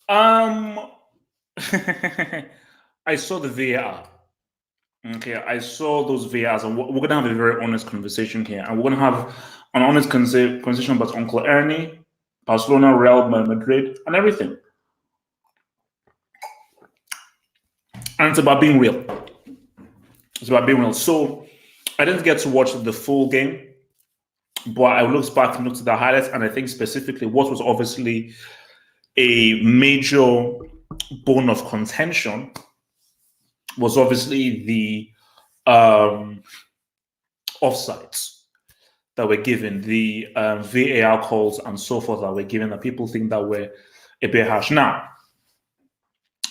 Um, I saw the VAR. Okay, I saw those VARs, and we're gonna have a very honest conversation here, and we're gonna have an honest conversation about Uncle Ernie, Barcelona, Real Madrid, and everything. And it's about being real. It's about being real. So I didn't get to watch the full game, but I looked back and looked at the highlights, and I think specifically what was obviously a major bone of contention was obviously the um, offsides that were given, the VAR calls and so forth that were given, that people think that were a bit harsh. Now,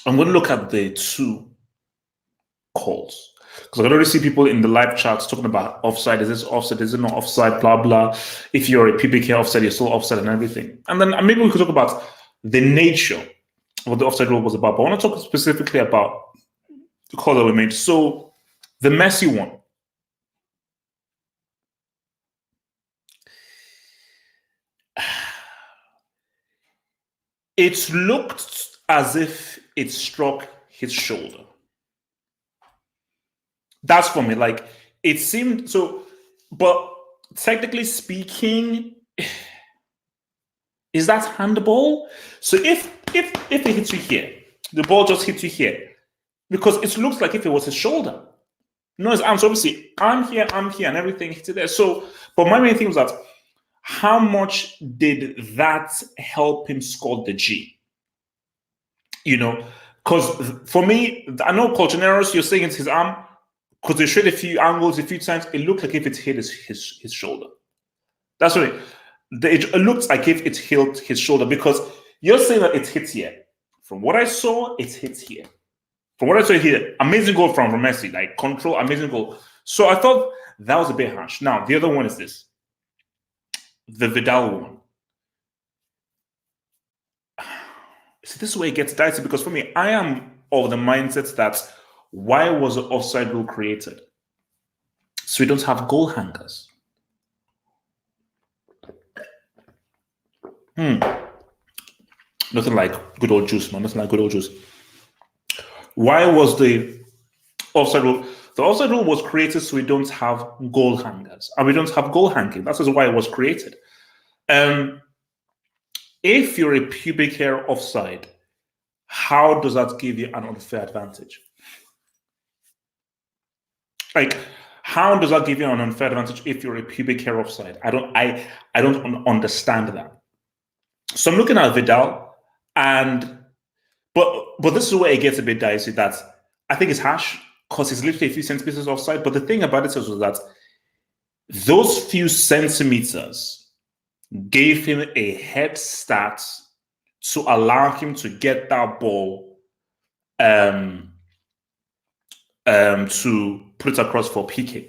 I'm going to look at the two calls because I already see people in the live chats talking about offside. Is this offside? Is it not offside? Blah blah. If you're a PBK offside, you're still offside and everything. And then maybe we could talk about the nature of what the offside rule was about. But I want to talk specifically about the call that we made. So the Messi one. It looked as if it struck his shoulder. That's for me. Like it seemed so, but technically speaking, is that handball? So if it hits you here, the ball just hits you here, because it looks like if it was his shoulder. No, his arms. Obviously, I'm here, and everything hits it there. So, but my main thing was that how much did that help him score the G? You know, because for me, I know Colchoneros, you're saying it's his arm, because they showed a few angles a few times. It looked like if it hit his shoulder. That's what it looked like if it hit his shoulder, because you're saying that it hits here. From what I saw, it hits here. From what I saw here, amazing goal from Messi, like control, amazing goal. So I thought that was a bit harsh. Now, the other one is this, the Vidal one. So this is where it gets dicey, because for me, I am of the mindset that why was the offside rule created? So we don't have goal hangers. Nothing like good old juice, man. Nothing like good old juice. Why was the offside rule? The offside rule was created so we don't have goal hangers, and we don't have goal hanging. That's why it was created. If you're a pubic hair offside, how does that give you an unfair advantage? Like, how does that give you an unfair advantage if you're a pubic hair offside? I don't understand that. So I'm looking at Vidal, and but this is where it gets a bit dicey. That I think it's harsh because it's literally a few centimeters offside. But the thing about it is that those few centimeters gave him a head start to allow him to get that ball to put it across for PK.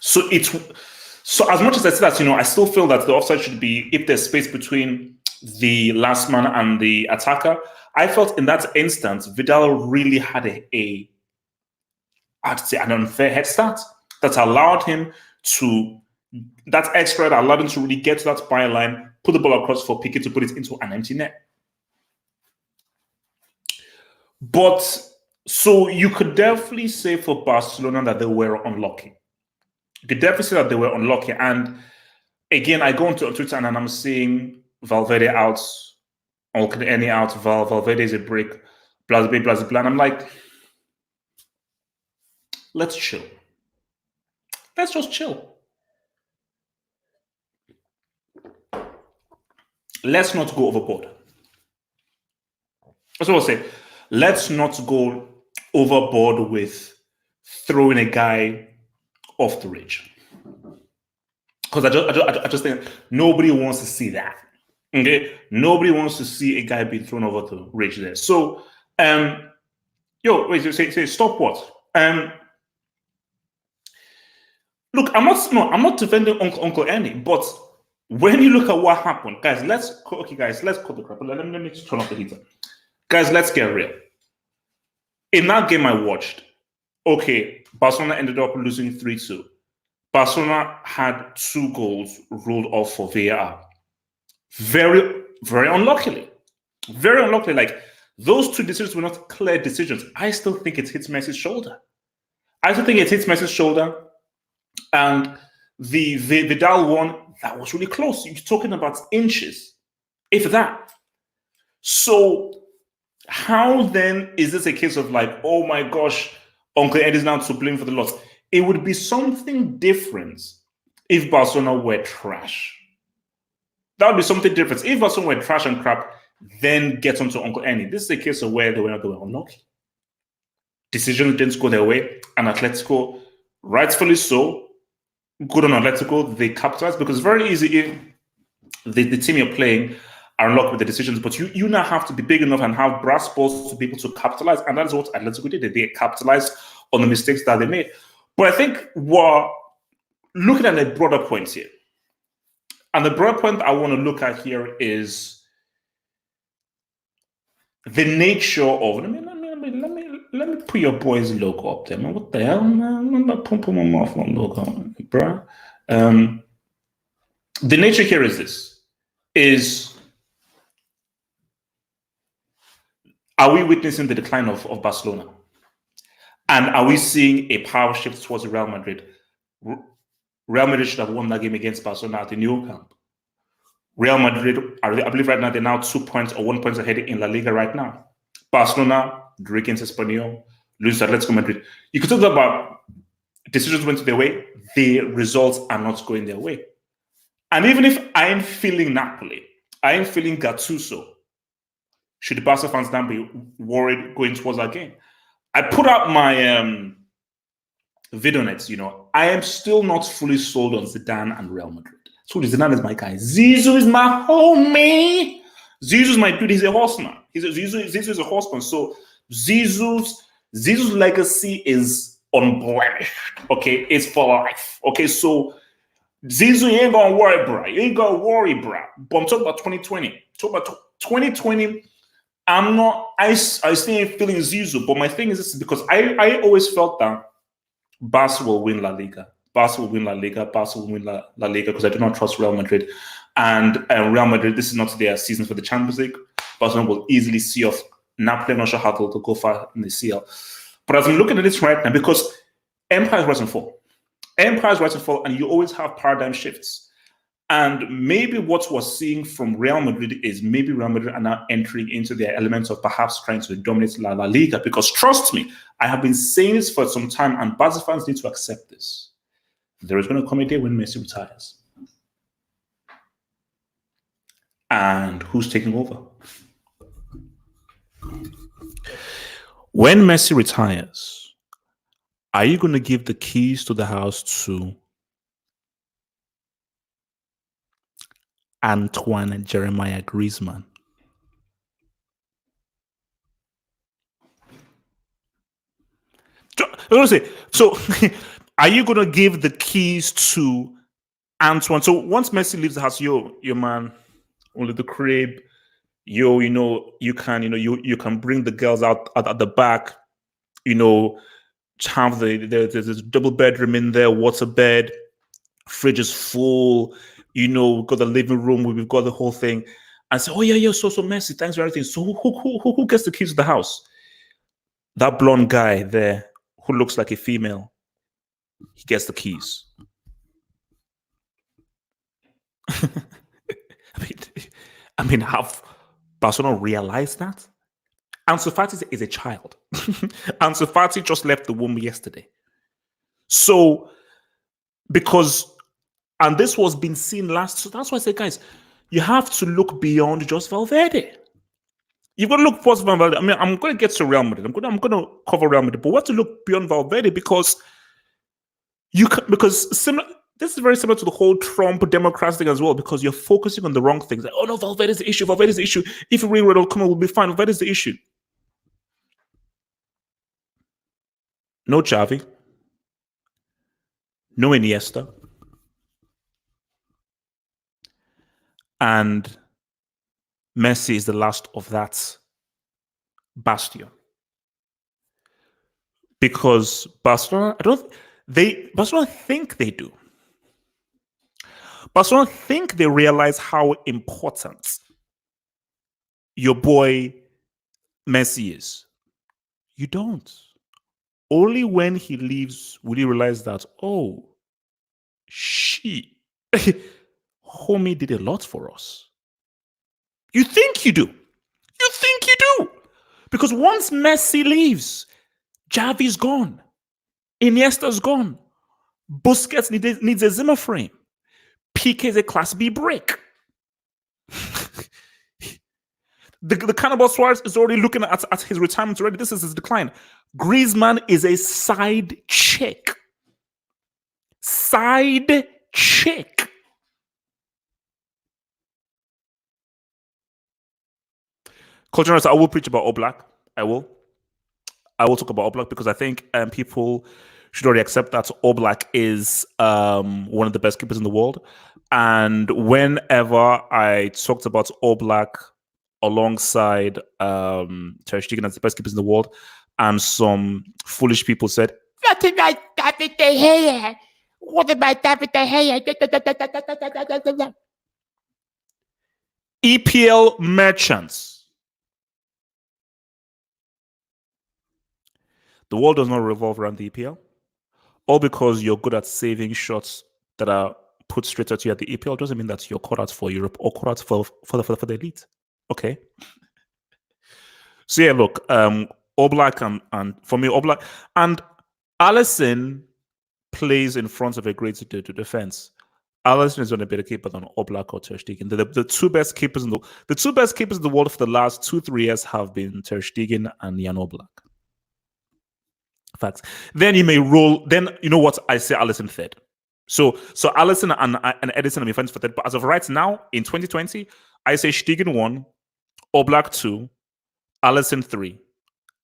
So as much as I say that, I still feel that the offside should be if there's space between the last man and the attacker. I felt in that instance, Vidal really had I'd say an unfair head start that allowed him to, that extra that allowed him to really get to that byline, put the ball across for Piqué to put it into an empty net. But so you could definitely say for Barcelona that they were unlucky. You could definitely say that they were unlucky. And again, I go into Twitter and I'm seeing Valverde out, or any out, Valverde is a brick, blah, blah, blah, blah. And I'm like, let's chill. Let's just chill. Let's not go overboard. That's what I'll say. Let's not go overboard with throwing a guy off the ridge. Because I just think nobody wants to see that. Okay? Nobody wants to see a guy being thrown over the ridge there. So, say stop what? Look, I'm not defending Uncle Ernie, but when you look at what happened, guys, let's cut the crap. Let me turn off the heater. Guys, let's get real. In that game I watched, okay, Barcelona ended up losing 3-2. Barcelona had 2 goals ruled off for VAR. Very, very unluckily. Very unluckily. Like, Those two decisions were not clear decisions. I still think it hits Messi's shoulder. I still think it hits Messi's shoulder. And the Vidal one, that was really close. You're talking about inches, if that. So how then is this a case of like, oh my gosh, Uncle Ed is now to blame for the loss? It would be something different if Barcelona were trash. That would be something different. If Barcelona were trash and crap, then get onto Uncle Annie. This is a case of where they were unlucky. Decisions didn't go their way, and Atletico, rightfully so, good on Atletico, they capitalized because it's very easy if the team you're playing are unlocked with the decisions, but you now have to be big enough and have brass balls to be able to capitalize, and that's what Atletico did. They capitalized on the mistakes that they made. But I think we're looking at the broader points here. And the broader point I want to look at here is the nature of let me put your boy's logo up there, man. What the hell, man? I'm not pumping my mouth on logo, bruh. The nature here is this: are we witnessing the decline of Barcelona? And are we seeing a power shift towards Real Madrid? Real Madrid should have won that game against Barcelona at the new camp. Real Madrid, I believe right now they're now 2 points or 1 point ahead in La Liga right now. Barcelona, drew against Espanyol, lose to Atletico Madrid. You could talk about decisions went their way, the results are not going their way. And even if I am feeling Napoli, I am feeling Gattuso, should Barca fans now be worried going towards that game? I put out my video nets, I am still not fully sold on Zidane and Real Madrid. So Zidane is my guy. Zizou is my homie. Zizou's my dude. He's a horseman. Zizou is a horseman. So Zizou's legacy is unblemished. Okay, it's for life. Okay, so Zizou, you ain't gonna worry, bro. You ain't gonna worry, bro. But I'm talking about 2020. Talk about 2020. I still ain't feeling Zizou, but my thing is this, because I always felt that Barca will win La Liga. Barca will win La Liga. Barca will win La Liga because I do not trust Real Madrid. And Real Madrid, this is not their season for the Champions League. Barcelona will easily see off Napoli. I'm not sure how to go far in the CL. But as I'm looking at this right now, because empires rise and fall. Empires rise and fall, and you always have paradigm shifts. And maybe what we're seeing from Real Madrid is maybe Real Madrid are now entering into their elements of perhaps trying to dominate La Liga. Because trust me, I have been saying this for some time, and Barca fans need to accept this. There is going to come a day when Messi retires. And who's taking over? When Messi retires, are you going to give the keys to the house to Antoine Jeremiah Griezmann? So are you going to give the keys to Antoine? So once Messi leaves the house, your man, only the crib, you can, you can bring the girls out at the back, have there's a double bedroom in there, water bed, fridge is full, we've got the living room, we've got the whole thing. And say, oh yeah, so Messi, thanks for everything. So who gets the keys to the house? That blonde guy there who looks like a female, he gets the keys. I mean, have Barcelona realized that? Ansu Fati is a child. Ansu Fati just left the womb yesterday. So, and this was being seen last, so that's why I say, guys, you have to look beyond just Valverde. You've got to look past Valverde. I mean, I'm going to get to Real Madrid. I'm going to cover Real Madrid, but we have to look beyond Valverde because this is very similar to the whole Trump Democrats thing as well, because you're focusing on the wrong things. Like, oh no, Valverde's the issue. Valverde's the issue. If Real Madrid will come, we'll be fine. Valverde's the issue. No Xavi. No Iniesta. And Messi is the last of that bastion. Because Barcelona, Barcelona think they do. Barcelona think they realize how important your boy Messi is. You don't. Only when he leaves will you realize that, oh, she, homie did a lot for us. You think you do. You think you do. Because once Messi leaves, Javi's gone. Iniesta's gone. Busquets needs a Zimmer frame. PK is a Class B brick. The Cannibal Suarez is already looking at his retirement already. This is his decline. Griezmann is a side chick. Side chick. Culture, I will preach about Oblak. I will. I will talk about Oblak because I think people should already accept that Oblak is one of the best keepers in the world. And whenever I talked about Oblak alongside Ter Stegen as the best keepers in the world, and some foolish people said, "What about David De Gea? What about David De Gea?" EPL merchants. The world does not revolve around the EPL. All because you're good at saving shots that are put straight at you at the EPL doesn't mean that you're caught out for Europe or caught out for the elite. Okay. So yeah, look, Oblak and for me, Oblak and Alisson plays in front of a great defense. Alisson is going to be the keeper than Oblak or Ter Stegen. The two best keepers in the world for the last 2-3 years have been Ter Stegen and Jan Oblak. Facts. Then you may roll. Then you know what I say. Alisson third. So Alisson and Edison are friends for third. But as of right now, in 2020, I say Stegen 1, Oblak 2, Alisson 3,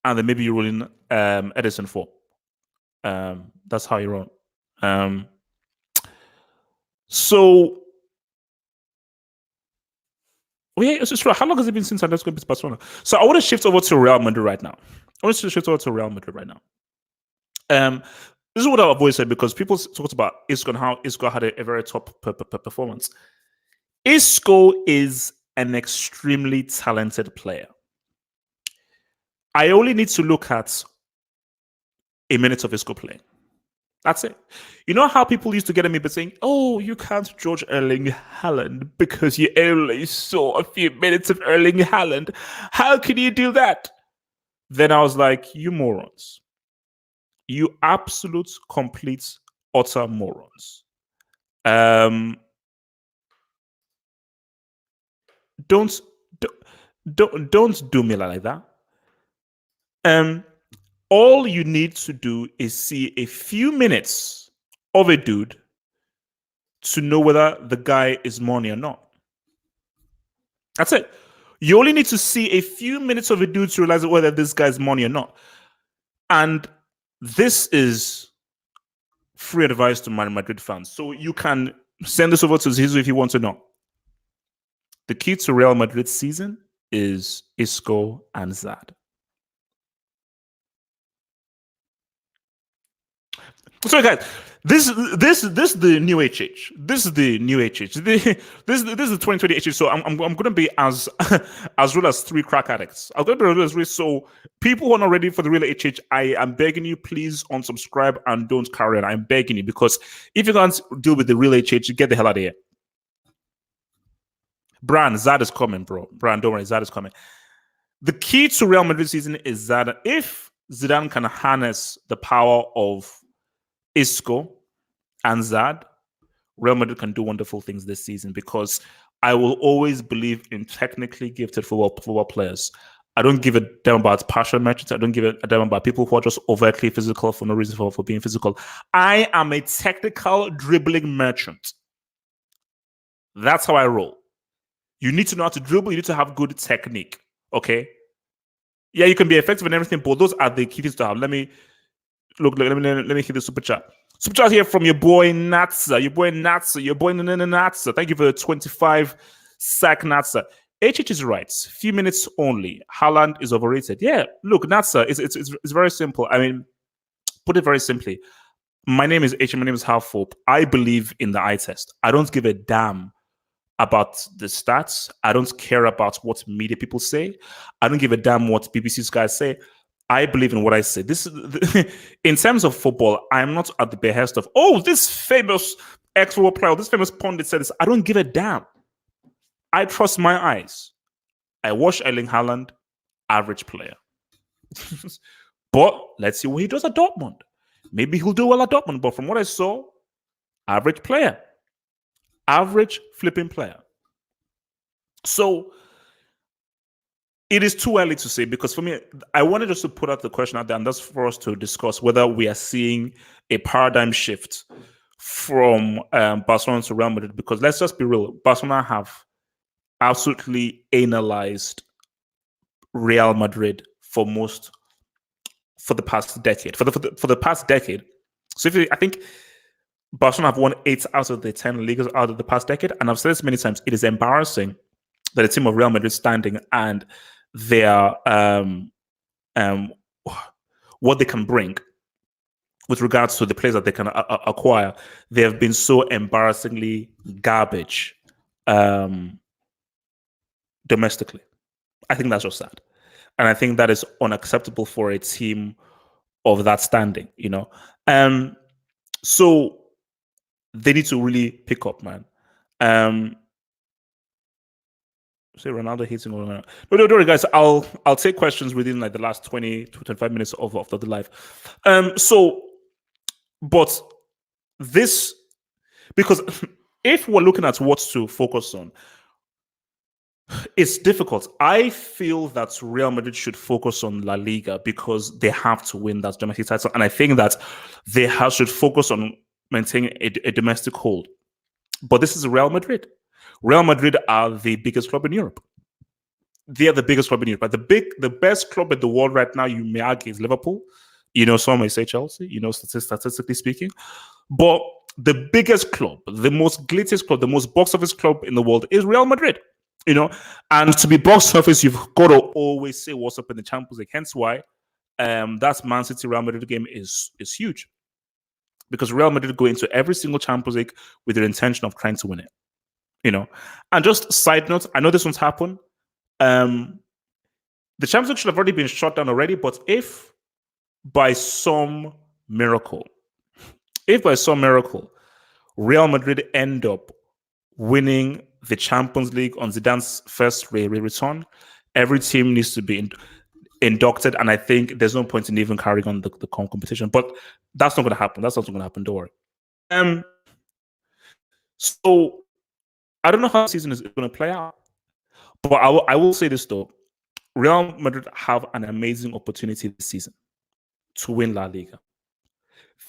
and then maybe you roll in Edison 4. That's how you roll. So yeah, it's true. How long has it been since Atletico beat Barcelona? So I want to shift over to Real Madrid right now. This is what I've always said because people talked about Isco and how Isco had a very top performance. Isco is an extremely talented player. I only need to look at a minute of Isco playing. That's it. You know how people used to get at me by saying, "Oh, you can't judge Erling Haaland because you only saw a few minutes of Erling Haaland. How can you do that?" Then I was like, "You morons. You absolute, complete, utter morons. Don't do me like that. All you need to do is see a few minutes of a dude to know whether the guy is money or not. That's it. You only need to see a few minutes of a dude to realize whether this guy's money or not. And this is free advice to Man Madrid fans. So you can send this over to Zizu if you want to know. The key to Real Madrid's season is Isco and Zad. So guys, this is the new HH. This is the new HH. This is the 2020 HH. So I'm going to be as real as 3 crack addicts. I'm going to be real as real. So people who are not ready for the real HH, I am begging you, please unsubscribe and don't carry on. I'm begging you because if you can't deal with the real HH, get the hell out of here. Bran, Zad is coming, bro. Bran, don't worry, Zad is coming. The key to Real Madrid season is that if Zidane can harness the power of Isco and Zad, Real Madrid can do wonderful things this season because I will always believe in technically gifted football players. I don't give a damn about passion merchants. I don't give a damn about people who are just overtly physical for no reason for being physical. I am a technical dribbling merchant. That's how I roll. You need to know how to dribble. You need to have good technique. Okay? Yeah, you can be effective in everything, but those are the key things to have. Let me hit the super chat. Super chat here from your boy Natsa. Your boy Natsa. Thank you for the 25 sack Natsa. HH is right. Few minutes only. Haaland is overrated. Yeah, look, Natsa, it's very simple. I mean, put it very simply. My name is H. My name is Half Hope. I believe in the eye test. I don't give a damn about the stats. I don't care about what media people say. I don't give a damn what BBC's guys say. I believe in what I say. This is in terms of football. I'm not at the behest of this famous ex-football player, this famous pundit said this. I don't give a damn. I trust my eyes. I watch Erling Haaland, average player. But let's see what he does at Dortmund. Maybe he'll do well at Dortmund. But from what I saw, average player. Average flipping player. So it is too early to say, because for me, I wanted just to put out the question out there, and that's for us to discuss whether we are seeing a paradigm shift from Barcelona to Real Madrid. Because let's just be real, Barcelona have absolutely analyzed Real Madrid for the past decade. For the past decade. So I think Barcelona have won 8 out of the 10 leagues out of the past decade, and I've said this many times. It is embarrassing that the team of Real Madrid standing and their what they can bring with regards to the players that they can acquire, they have been so embarrassingly garbage domestically. I think that's just sad, and I think that is unacceptable for a team of that standing. So they need to really pick up, man. Say Ronaldo hitting or no, don't worry, guys. I'll take questions within like the last 20 to 25 minutes of the live. But this, because if we're looking at what to focus on, it's difficult. I feel that Real Madrid should focus on La Liga because they have to win that domestic title, and I think that they should focus on maintaining a domestic hold. But this is Real Madrid. Real Madrid are the biggest club in Europe. They are the biggest club in Europe. But the best club in the world right now, you may argue, is Liverpool. Some may say Chelsea, statistically speaking. But the biggest club, the most glitziest club, the most box office club in the world is Real Madrid. And to be box office, you've got to always say what's up in the Champions League. Hence why that Man City Real Madrid game is huge. Because Real Madrid go into every single Champions League with the intention of trying to win it. And just side note, I know this one's happened. The Champions League should have already been shut down already, but if by some miracle, Real Madrid end up winning the Champions League on Zidane's first return, every team needs to be inducted, and I think there's no point in even carrying on the competition. But that's not going to happen. Don't worry. So I don't know how the season is going to play out, but I will say this though: Real Madrid have an amazing opportunity this season to win La Liga.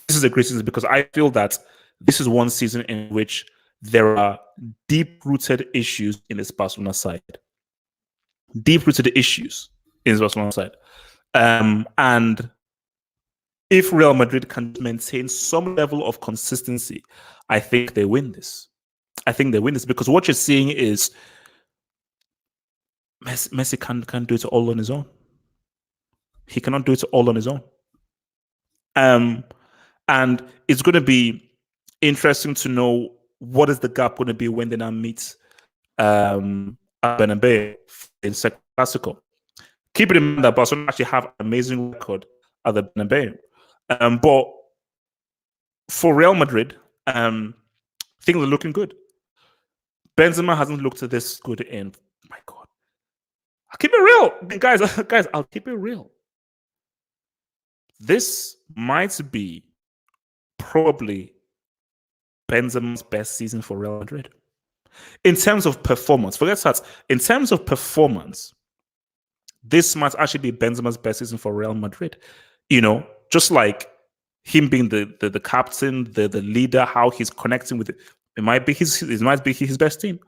This is a great season because I feel that this is one season in which there are deep-rooted issues in this Barcelona side. And if Real Madrid can maintain some level of consistency, I think they win this. Because what you're seeing is Messi can't do it all on his own. He cannot do it all on his own. And it's going to be interesting to know what is the gap going to be when they now meet Bernabeu in second Clasico. Keep it in mind that Barcelona actually have an amazing record at the Bernabeu. But for Real Madrid, things are looking good. Benzema hasn't looked this good in, my God. I'll keep it real. Guys, I'll keep it real. This might be probably Benzema's best season for Real Madrid. In terms of performance, forget stats. In terms of performance, this might actually be Benzema's best season for Real Madrid. Just like him being the captain, the leader, how he's connecting with it. It might be his best team.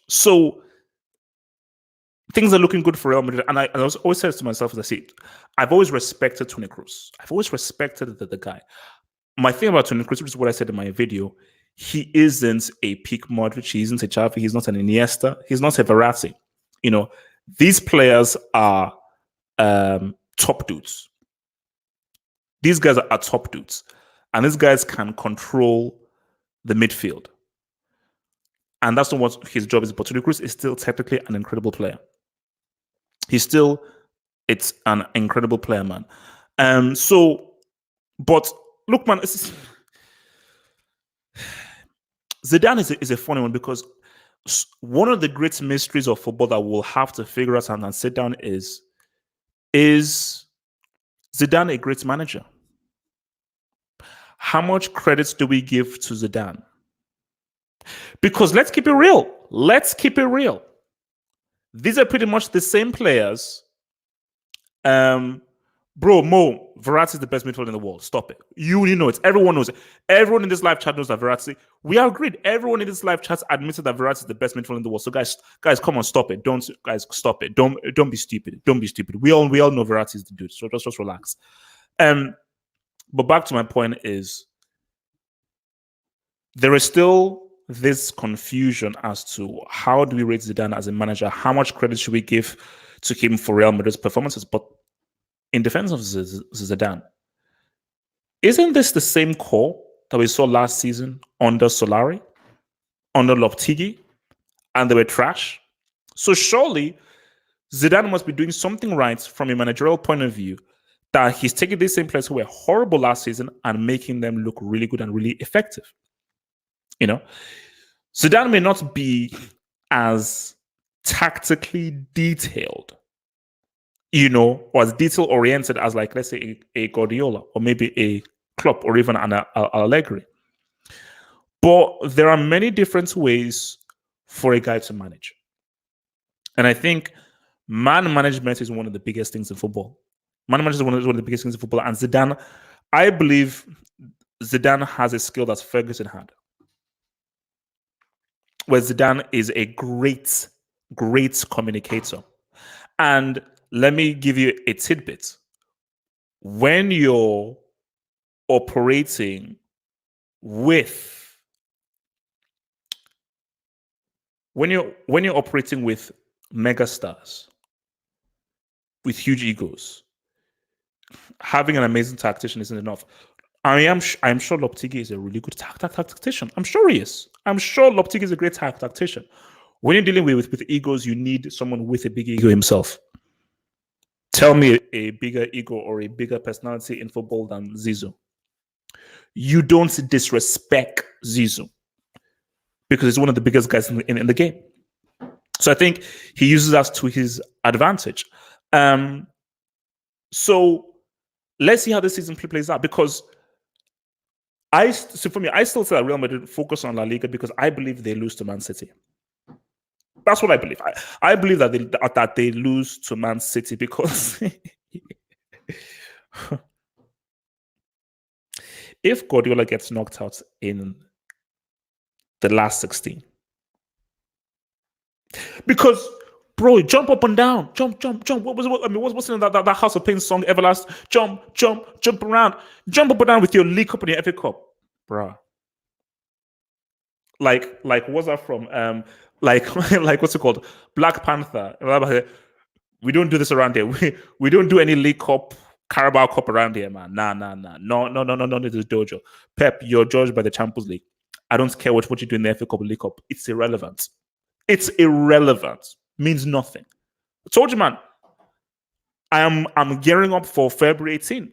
So things are looking good for Real Madrid. And I always said to myself, as I see, I've always respected Toni Kroos. I've always respected the guy. My thing about Toni Kroos, which is what I said in my video, he isn't a peak Modric, he isn't a Xavi, he's not an Iniesta, he's not a Verratti. These players are top dudes. These guys are top dudes. And these guys can control the midfield. and that's not what his job is. But Toni Kroos is still technically an incredible player. It's an incredible player, man. But look, man, Zidane is a funny one because one of the great mysteries of football that we'll have to figure out and sit down is Zidane a great manager? How much credits do we give to Zidane? Because let's keep it real. These are pretty much the same players. Bro, Mo, Verratti is the best midfielder in the world. Stop it. You know it. Everyone knows it. Everyone in this live chat knows that Verratti. We are agreed. Everyone in this live chat admitted that Verratti is the best midfielder in the world. So guys, come on, stop it. Stop it. Don't be stupid. Don't be stupid. We all know Verratti is the dude. So just relax. But back to my point is there is still this confusion as to how do we rate Zidane as a manager? How much credit should we give to him for Real Madrid's performances? But in defense of Zidane, isn't this the same core that we saw last season under Solari, under Lopetegui, and they were trash? So surely Zidane must be doing something right from a managerial point of view, that he's taking these same players who were horrible last season and making them look really good and really effective. You know, Zidane may not be as tactically detailed, or as detail oriented as, like, let's say a Guardiola or maybe a Klopp or even an Allegri. But there are many different ways for a guy to manage. And I think man management is one of the biggest things in football. Man management is one of the biggest things in football. And Zidane, I believe Zidane has a skill that Ferguson had, where Zidane is a great communicator. And let me give you a tidbit. When you're operating with megastars, with huge egos, having an amazing tactician isn't enough. I'm sure Lopetegui is a really good tactician. I'm sure he is. I'm sure Lopetegui is a great tactician. When you're dealing with egos, you need someone with a big ego himself. Tell me a bigger ego or a bigger personality in football than Zizou. You don't disrespect Zizou because he's one of the biggest guys in the game. So I think he uses that to his advantage. So let's see how this season plays out, because for me, I still say that Real Madrid focus on La Liga because I believe they lose to Man City. That's what I believe. I believe that they lose to Man City because if Guardiola gets knocked out in the last 16, because bro, jump up and down, jump. What's in that House of Pain song, Everlast? Jump around, jump up and down with your League Cup and your FA Cup, bro. Like what's that from? Like what's it called? Black Panther. We don't do this around here. We don't do any League Cup, Carabao Cup around here, man. Nah. No, this dojo. Pep, you're judged by the Champions League. I don't care what you do in the FA Cup, League Cup. It's irrelevant. Means nothing. I told you, man. I'm gearing up for February 18.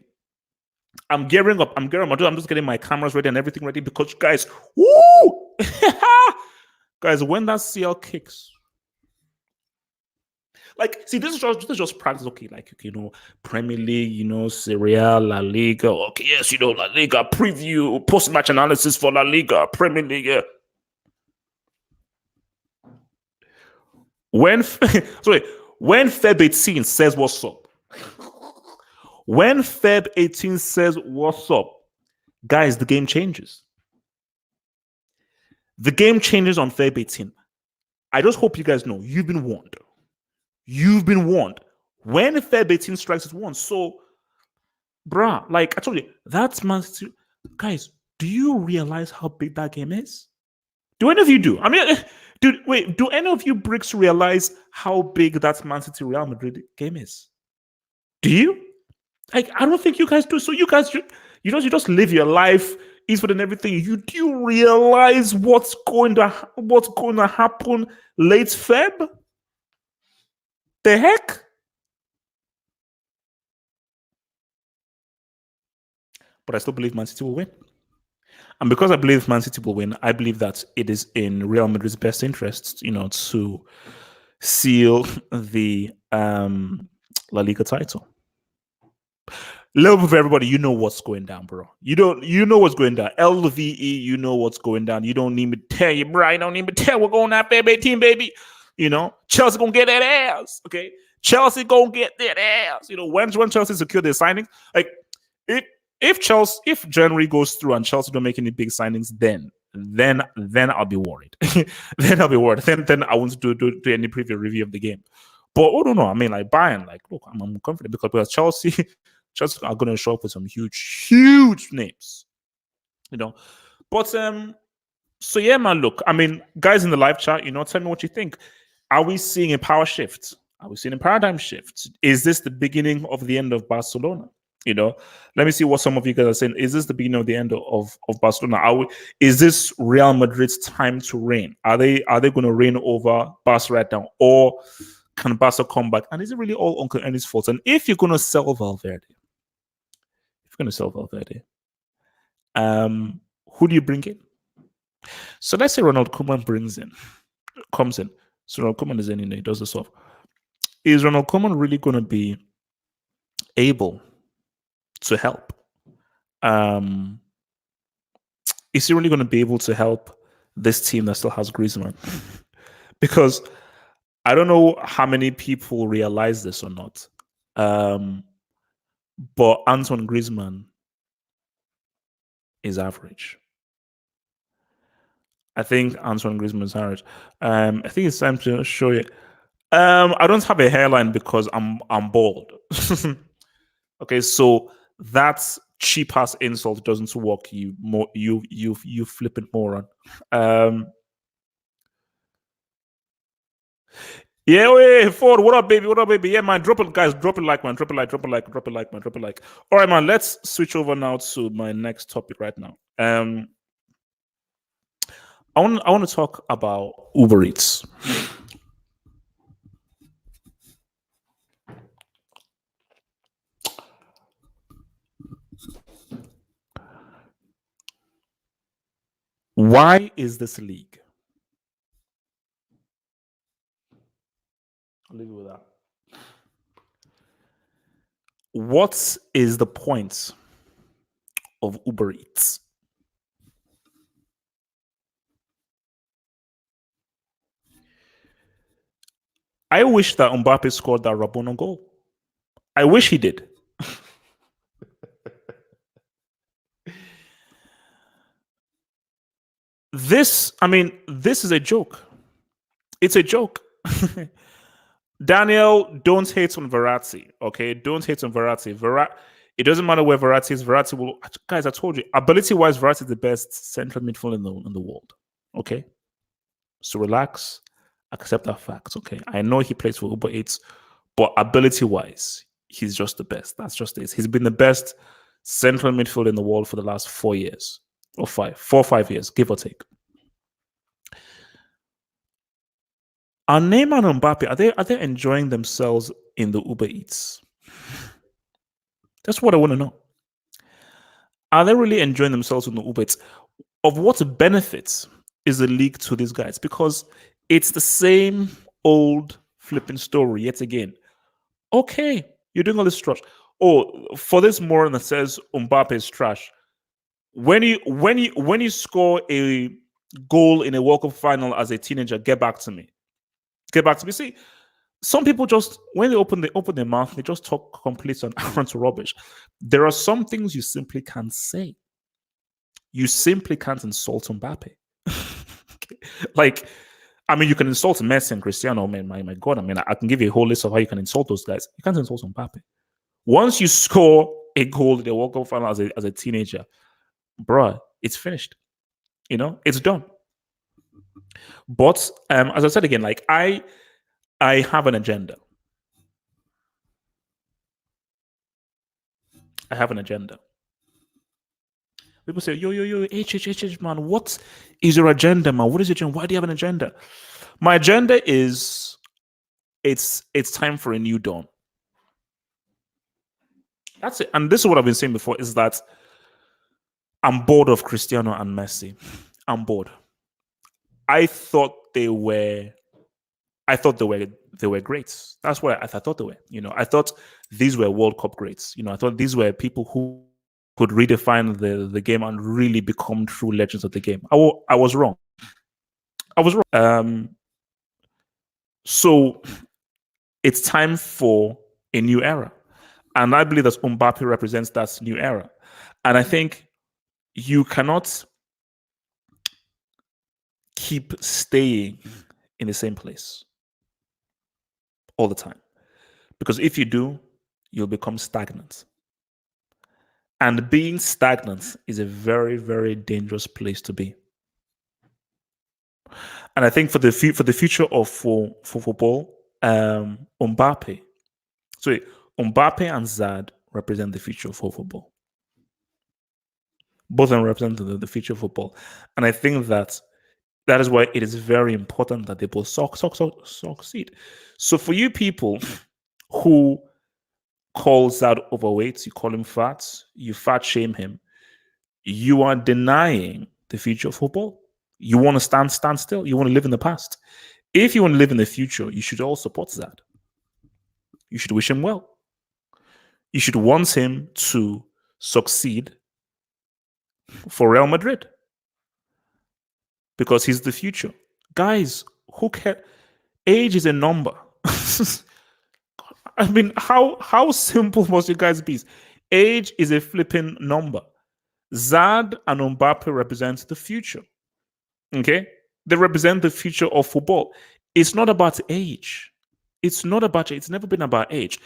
I'm gearing up. I'm just getting my cameras ready and everything ready because, guys, woo! Guys, when that CL kicks, like, see, this is just practice. Okay, like, Premier League, Serie A, La Liga. Okay, yes, La Liga preview, post-match analysis for La Liga, Premier League. Yeah. When Feb 18 says what's up, guys, the game changes. The game changes on Feb 18. I just hope you guys know you've been warned. When Feb 18 strikes, it's won. So, bruh, like I told you, that's Man City. Guys, do you realize how big that game is? Do any of you do? I mean, do any of you bricks realize how big that Man City Real Madrid game is? Do you? Like, I don't think you guys do. So you guys, you just live your life. Eastwood and everything. You do realize what's going to happen late Feb? The heck? But I still believe Man City will win. And because I believe Man City will win, I believe that it is in Real Madrid's best interests, to seal the La Liga title. Level for everybody, you know what's going down, bro. You know what's going down. LVE, you know what's going down. You don't need me to tell you, bro. You don't need me to tell what's going on, baby, team, baby. Chelsea gonna get that ass. Okay, Chelsea gonna get that ass. When Chelsea secure their signings, like if January goes through and Chelsea don't make any big signings, then I'll be worried. Then I'll be worried. Then I won't do any preview review of the game. But no. I mean, like Bayern, like look, I'm confident because Chelsea are going to show up with some huge names, But so yeah, man. Look, I mean, guys in the live chat, tell me what you think. Are we seeing a power shift? Are we seeing a paradigm shift? Is this the beginning of the end of Barcelona? Let me see what some of you guys are saying. Is this the beginning of the end of Barcelona? Is this Real Madrid's time to reign? Are they going to reign over Barca right now, or can Barca come back? And is it really all Uncle Ernie's fault? And if you're going to sell Valverde, who do you bring in? So let's say Ronald Koeman comes in. So Ronald Koeman is in, he does the stuff. Is Ronald Koeman really going to be able to help? Is he really going to be able to help this team that still has Griezmann? Because I don't know how many people realize this or not, but Antoine Griezmann is average. I think Antoine Griezmann is average. I think it's time to show you. I don't have a hairline because I'm bald. Okay, so that's cheap ass insult doesn't work. You flippant moron. Yeah, wait, Ford, what up, baby? What up, baby? Yeah, man, drop it, guys. Drop it like, man. Drop it like, drop it like, drop it like, man. Drop it like. All right, man. Let's switch over now to my next topic right now. I want to talk about Uber Eats. Why is this league? I'll leave you with that. What is the point of Uber Eats? I wish that Mbappe scored that Rabona goal. I wish he did. This is a joke. It's a joke. Daniel, don't hate on Verratti, okay? Don't hate on Verratti. It doesn't matter where Verratti is. Verratti will, guys. I told you, ability-wise, Verratti is the best central midfielder in the world. Okay, so relax, accept that fact. Okay, I know he plays for Uber Eats, but ability-wise, he's just the best. That's just it. He's been the best central midfielder in the world for the last 4 years or 4 or 5 years, give or take. Are Neymar and Mbappe, are they enjoying themselves in the Uber Eats? That's what I want to know. Are they really enjoying themselves in the Uber Eats? Of what benefits is the league to these guys? Because it's the same old flipping story yet again. Okay, you're doing all this trash. Oh, for this moron that says Mbappe is trash. When you score a goal in a World Cup final as a teenager, get back to me. Get back to me. See, some people just when they open their mouth, they just talk complete and arrant rubbish. There are some things you simply can't say. You simply can't insult Mbappe. Like, I mean, you can insult Messi and Cristiano. Man, my God, I mean, I can give you a whole list of how you can insult those guys. You can't insult Mbappe. Once you score a goal in the World Cup final as a teenager, bruh, it's finished. It's done. But as I said again, like I have an agenda. I have an agenda. People say, yo, H, man, what is your agenda, man? What is your agenda? Why do you have an agenda? My agenda is it's time for a new dawn. That's it. And this is what I've been saying before, is that I'm bored of Cristiano and Messi. I'm bored. I thought they were great. That's what I thought they were. I thought these were World Cup greats. I thought these were people who could redefine the game and really become true legends of the game. I was wrong. I was wrong. So it's time for a new era. And I believe that Mbappe represents that new era. And I think you cannot keep staying in the same place all the time. Because if you do, you'll become stagnant. And being stagnant is a very, very dangerous place to be. And I think for the future of for football, Mbappe and Zad represent the future of football. Both of them represent the future of football. And I think that is why it is very important that they both succeed. So for you people who call Zad overweight, you call him fat, you fat shame him, you are denying the future of football. You want to stand still. You want to live in the past. If you want to live in the future, you should all support Zad. You should wish him well. You should want him to succeed for Real Madrid because he's the future. Guys, who cares? Age is a number. I mean, how simple must you guys be? Age is a flipping number. Zad and Mbappe represent the future. Okay? They represent the future of football. It's not about age. It's never been about age.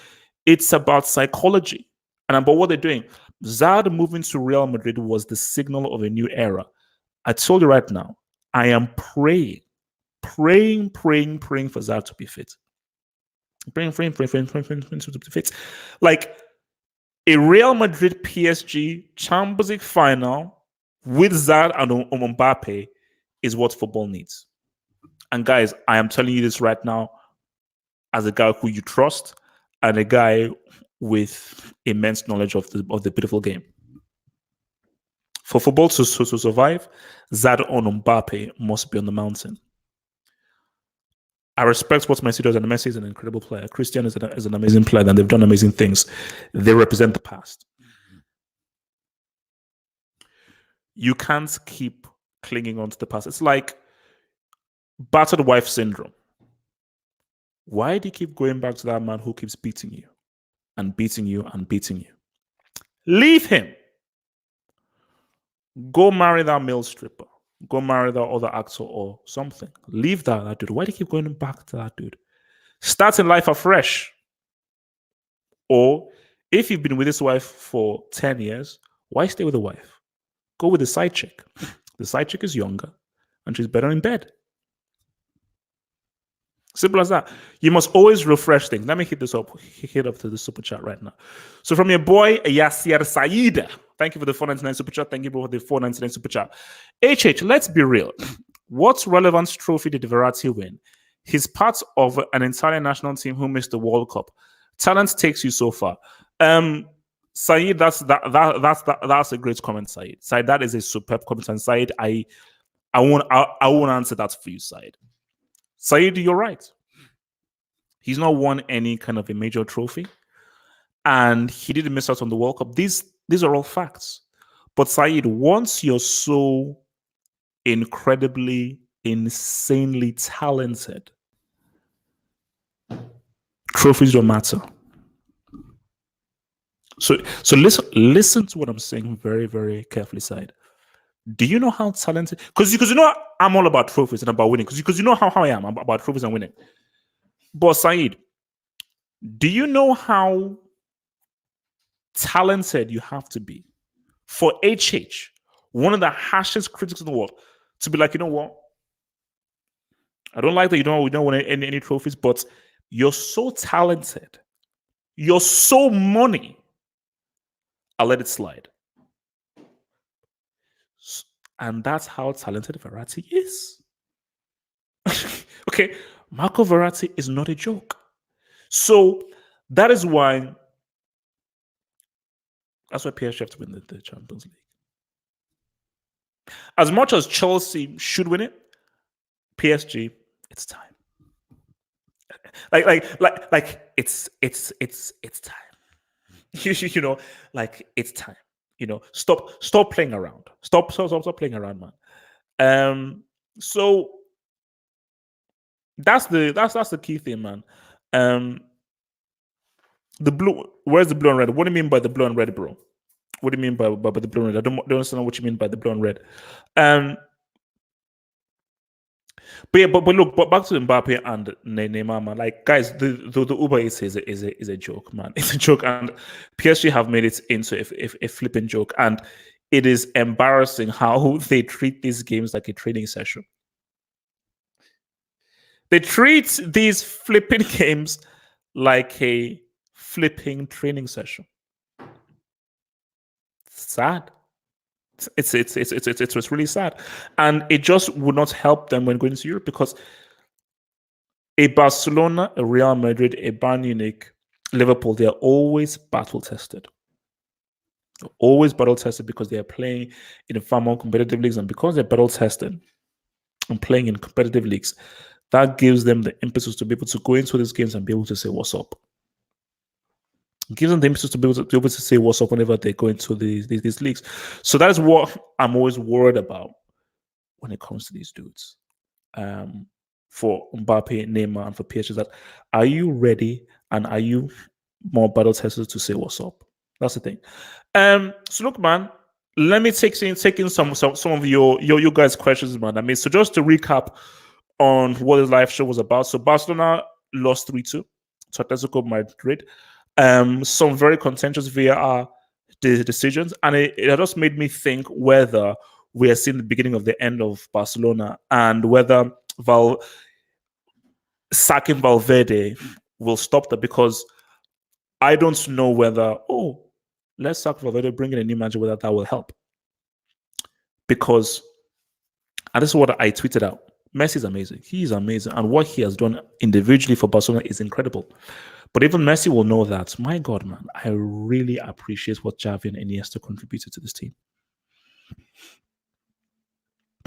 It's about psychology and about what they're doing. Zad moving to Real Madrid was the signal of a new era. I told you right now, I am praying for Zad to be fit. Praying to be fit. Like a Real Madrid PSG Champions League final with Zad and Mbappe is what football needs. And guys, I am telling you this right now as a guy who you trust and a guy with immense knowledge of the beautiful game. For football to survive, Zad and Mbappe must be on the mountain. I respect what Messi does, and Messi is an incredible player. Cristiano is an amazing player, and they've done amazing things. They represent the past. You can't keep clinging on to the past. It's like battered wife syndrome. Why do you keep going back to that man who keeps beating you and beating you and beating you? Leave him. Go marry that male stripper. Go marry that other actor or something. Leave that dude. Why do you keep going back to that dude? Start in life afresh. Or if you've been with this wife for 10 years, why stay with the wife? Go with the side chick. The side chick is younger and she's better in bed. Simple as that. You must always refresh things. Let me hit up to the super chat right now. So from your boy Yasir Saeed, thank you for the 499 super chat. Thank you for the 499 super chat. HH, let's be real. What relevant trophy did Verratti win? He's part of an Italian national team who missed the World Cup. Talent takes you so far. Saeed, that's a great comment, Saeed. Saeed, that is a superb comment. And Saeed, I won't answer that for you, Saeed. Saeed, you're right. He's not won any kind of a major trophy, and he didn't miss out on the World Cup. These are all facts. But Saeed, once you're so incredibly, insanely talented, trophies don't matter. So listen to what I'm saying very, very carefully, Saeed. Do you know how talented? Because you know I'm all about trophies and about winning. Because you know how I am about trophies and winning. But Saeed, do you know how talented you have to be for HH, one of the harshest critics in the world, to be like, you know what? I don't like that we don't win any trophies, but you're so talented, you're so money. I'll let it slide. And that's how talented Verratti is. Okay, Marco Verratti is not a joke. So that is why PSG have to win the Champions League. As much as Chelsea should win it, PSG, it's time. It's time. You know, like it's time. Stop playing around. Stop playing around, man. So that's the key thing, man. The blue. Where's the blue and red? What do you mean by the blue and red, bro? What do you mean by the blue and red? I don't understand what you mean by the blue and red. But yeah, but look, but back to Mbappe and Neymar, man. Like, guys, the Uber Eats is a joke, man. It's a joke, and PSG have made it into a flipping joke, and it is embarrassing how they treat these games like a training session. They treat these flipping games like a flipping training session. It's sad. It's really sad, and it just would not help them when going to Europe because a Barcelona, a Real Madrid, a Bayern Munich, Liverpool, they are always battle tested. Always battle tested because they are playing in far more competitive leagues, and because they're battle tested and playing in competitive leagues, that gives them the impetus to be able to go into these games and be able to say what's up. It gives them the impetus to be able to say what's up whenever they go into these leagues. So that is what I'm always worried about when it comes to these dudes. For Mbappe, Neymar, and for PSG, that are you ready and are you more battle tested to say what's up? That's the thing. So look, man, let me take in some of your guys' questions, man. I mean, so just to recap on what the live show was about. So Barcelona lost 3-2 to Atletico Madrid. Some very contentious VAR decisions, and it just made me think whether we are seeing the beginning of the end of Barcelona and whether sacking Valverde will stop that, because I don't know whether, let's sack Valverde, bring in a new manager, whether that will help. Because, and this is what I tweeted out, Messi is amazing. He is amazing. And what he has done individually for Barcelona is incredible. But even Messi will know that, my God, man, I really appreciate what Xavi and Iniesta contributed to this team.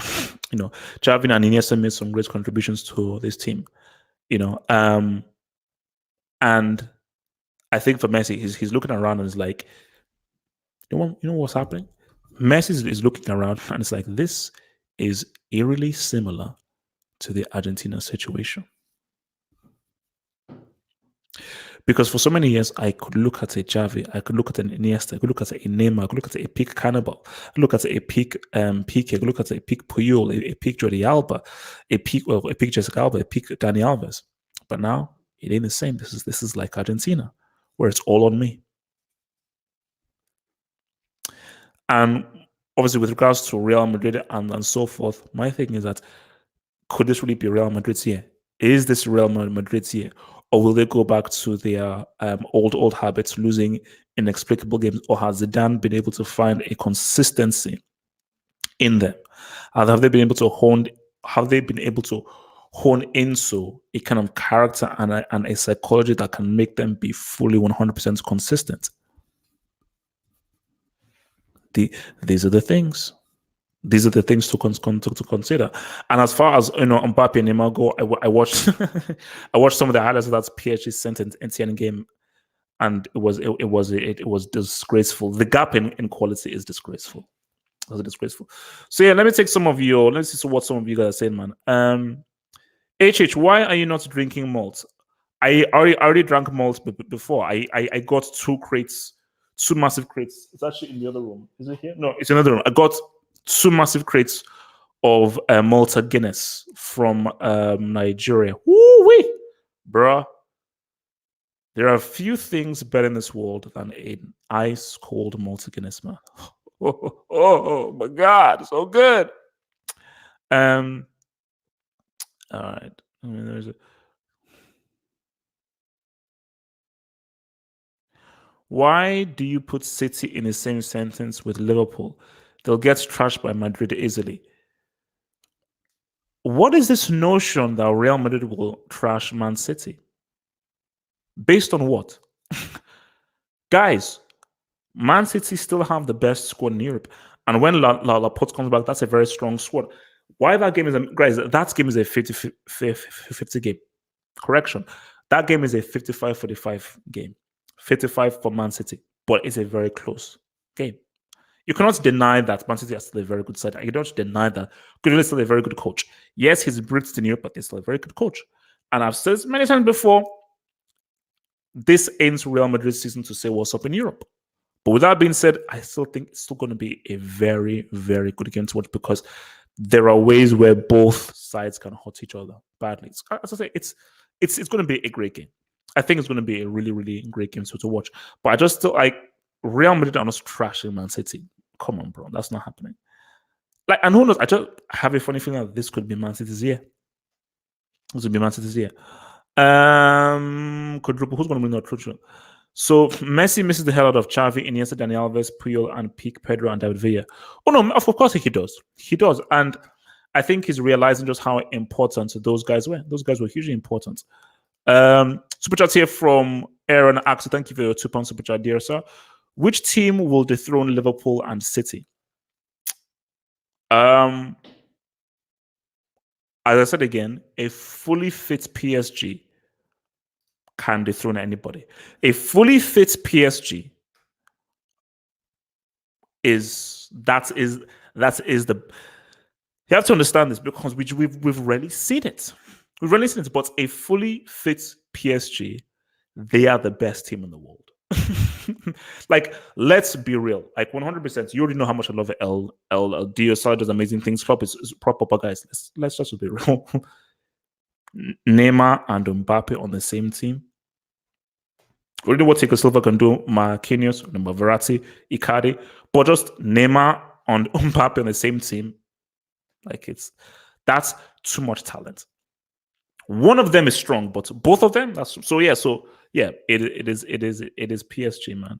Xavi and Iniesta made some great contributions to this team. And I think for Messi, he's looking around and is like, you know what's happening? Messi is looking around and it's like, this is eerily similar to the Argentina situation. Because for so many years, I could look at a Xavi, I could look at an Iniesta, I could look at a Neymar, I could look at a peak Cannibal, I could look at a peak Pique, I could look at a peak Puyol, a peak Jordi Alba, a peak Jessica Alba, a peak Dani Alves. But now it ain't the same. This is like Argentina, where it's all on me. And obviously, with regards to Real Madrid and so forth, my thing is that could this really be Real Madrid's year? Is this Real Madrid's year? Or will they go back to their old habits, losing inexplicable games? Or has Zidane been able to find a consistency in them? Have they been able to hone into a kind of character and a psychology that can make them be fully 100% consistent? These are the things. These are the things to consider. And as far as Mbappe and Neymar go, I watched I watched some of the highlights of that PSG sent NTN game, and it was disgraceful. The gap in quality is disgraceful. It was disgraceful. So yeah, let's see what some of you guys are saying, man. HH, why are you not drinking malt? I already drank malt before. I got two massive crates. It's actually in the other room. Is it here? No, it's in another room. I got two massive crates of Malta Guinness from Nigeria. Woo-wee! Bruh. There are a few things better in this world than an ice cold Malta Guinness, man. Oh my God, so good. All right. I mean, why do you put City in the same sentence with Liverpool? they'll get trashed by Madrid easily. What is this notion that Real Madrid will trash Man City? Based on what? Guys, Man City still have the best squad in Europe. And when Laporte comes back, that's a very strong squad. Why that game is a guys, that game is a 50 game. Correction. That game is a 55-45 game. 55 for Man City, but it's a very close game. You cannot deny that Man City is still a very good side. You don't deny that Guardiola is still a very good coach. Yes, he's Brits in Europe, but he's still a very good coach. And I've said many times before, this ends Real Madrid's season to say what's up in Europe. But with that being said, I still think it's still going to be a very, very good game to watch because there are ways where both sides can hurt each other badly. As I say, it's going to be a great game. I think it's going to be a really, really great game to watch. But I just still like Real Madrid are not trashing Man City. Come on, bro. That's not happening. Like, and who knows? I just have a funny feeling that this could be Man City's year. This would be Man City's year. Quadruple. Who's going to win that quadruple? So Messi misses the hell out of Xavi, Iniesta, Dani Alves, Puyol, and Pique, Pedro, and David Villa. Oh no, of course he does. He does, and I think he's realizing just how important those guys were. Those guys were hugely important. Super chat here from Aaron Axel. Thank you for your £2 super chat, dear sir. Which team will dethrone Liverpool and City? As I said again, a fully fit PSG can dethrone anybody. A fully fit PSG is the. You have to understand this because we've rarely seen it. We've rarely seen it, but a fully fit PSG, they are the best team in the world. Like, let's be real. Like 100%. You already know how much I love El Dio. Does amazing things. Klopp is proper guys. Let's just be real. Neymar and Mbappe on the same team. We already know what Tico Silva can do. Marquinhos, Verratti, Icardi, but just Neymar and Mbappe on the same team. Like that's too much talent. One of them is strong, but both of them. It is PSG, man.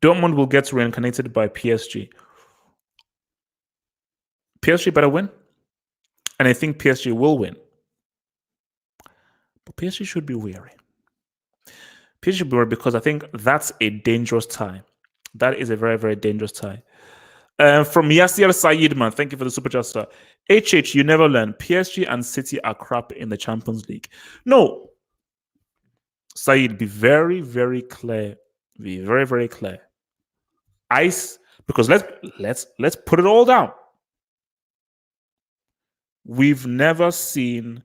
Dortmund will get reincarnated by PSG. PSG better win, and I think PSG will win. But PSG should be wary. PSG should be wary because I think that's a dangerous tie. That is a very, very dangerous tie. From Yasir Saeed, man, thank you for the super chat, sir. HH, you never learn. PSG and City are crap in the Champions League. No, Saeed, be very, very clear. Be very, very clear. Because let's put it all down. We've never seen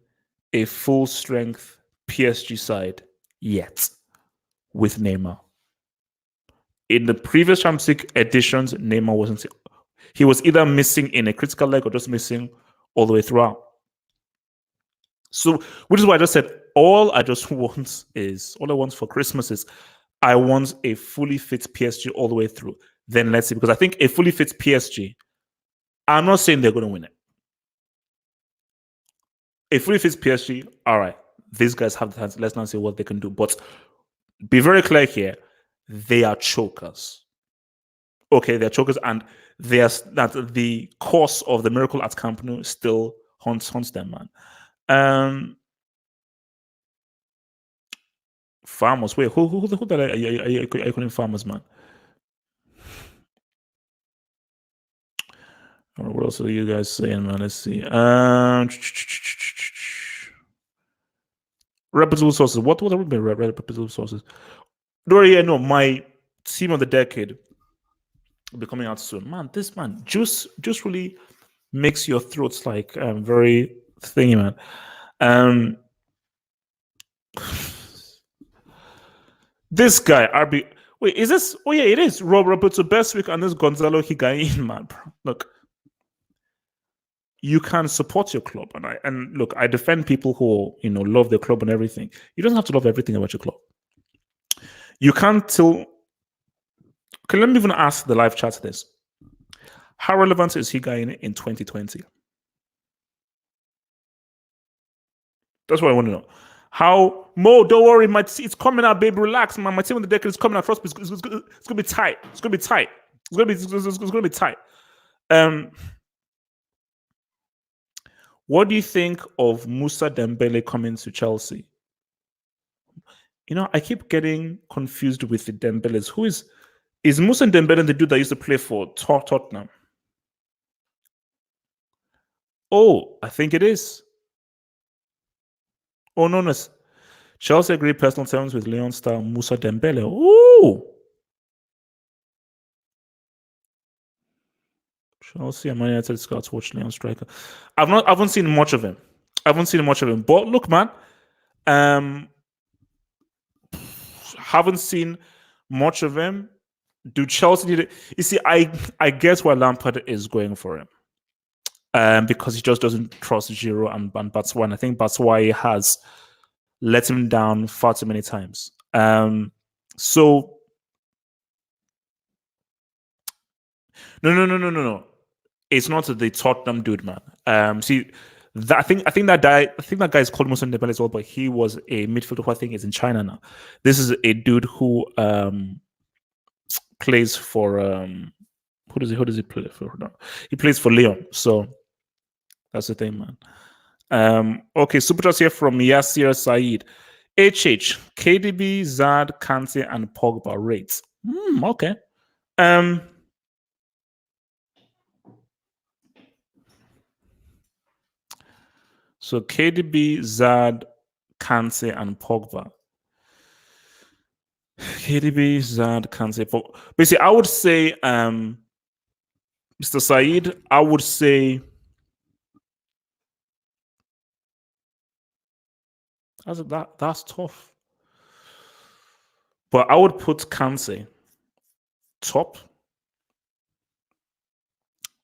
a full strength PSG side yet with Neymar. In the previous Champions League editions, Neymar wasn't. He was either missing in a critical leg or just missing all the way throughout. So, which is why I just said all I want for Christmas is I want a fully fit PSG all the way through. Then let's see, because I think a fully fit PSG, I'm not saying they're going to win it. A fully fit PSG, all right, these guys have the chance. Let's not see what they can do. But be very clear here, they are chokers. Okay, they're chokers, and that the course of the miracle at Camp Nou still haunts them, man. Farmers, wait, who that are you calling farmers, man? What else are you guys saying, man? Let's see. Reputable sources. What would be reputable sources? No, my team of the decade will be coming out soon. Man, this man, juice really makes your throats like very thingy, man. This guy, RB. Wait, is this? Oh yeah, it is. Roberto Bestwick and this Gonzalo Higuain, man. Bro. Look, you can support your club, and look, I defend people who love their club and everything. You don't have to love everything about your club. You can't tell. Okay, let me even ask the live chat this: how relevant is Higuain in 2020? That's what I want to know. How Mo? Don't worry, it's coming out, baby. Relax, man. My team on the deck is coming out. Trust me, it's gonna be tight. It's gonna be tight. It's gonna be tight. Um, what do you think of Musa Dembele coming to Chelsea? I keep getting confused with the Dembeles. Who is Musa Dembele the dude that used to play for Tottenham? Oh, I think it is. Oh no. Chelsea agreed personal terms with Leon star Musa Dembele. Ooh. Chelsea and Man United scouts watch Leon striker. I haven't seen much of him. But look, man, um, haven't seen much of him. Do Chelsea need it? You see, I guess why Lampard is going for him. Because he just doesn't trust Giroud and Batshuayi. I think Batshuayi has let him down far too many times. So no. It's not the Tottenham dude, man. See, I think that guy is called Musa Dembele as well, but he was a midfielder who I think is in China now. This is a dude who plays for who does he play for? No. He plays for Lyon. So that's the thing, man. Okay, super chat here from Yasir Saeed. KDB, Zad, Kante, and Pogba rates. Okay. So KDB, Zad, Kante, and Pogba. KDB, Zad, Kante, Pogba. Basically, I would say, Mr. Saeed, I would say that's tough. But I would put Kante top,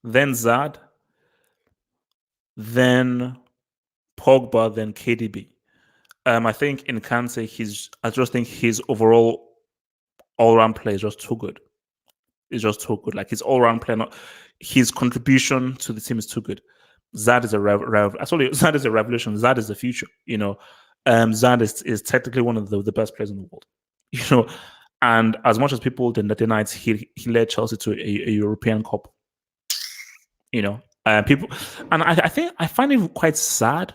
then Zad, then Pogba, then KDB. I think in Kante, I just think his overall all-round play is just too good. It's just too good. Like his all-round play, his contribution to the team is too good. Zad is Zad is a revolution. Zad is the future. Zad is technically one of the best players in the world. And as much as people denied, he led Chelsea to a European Cup. People, and I think I find it quite sad,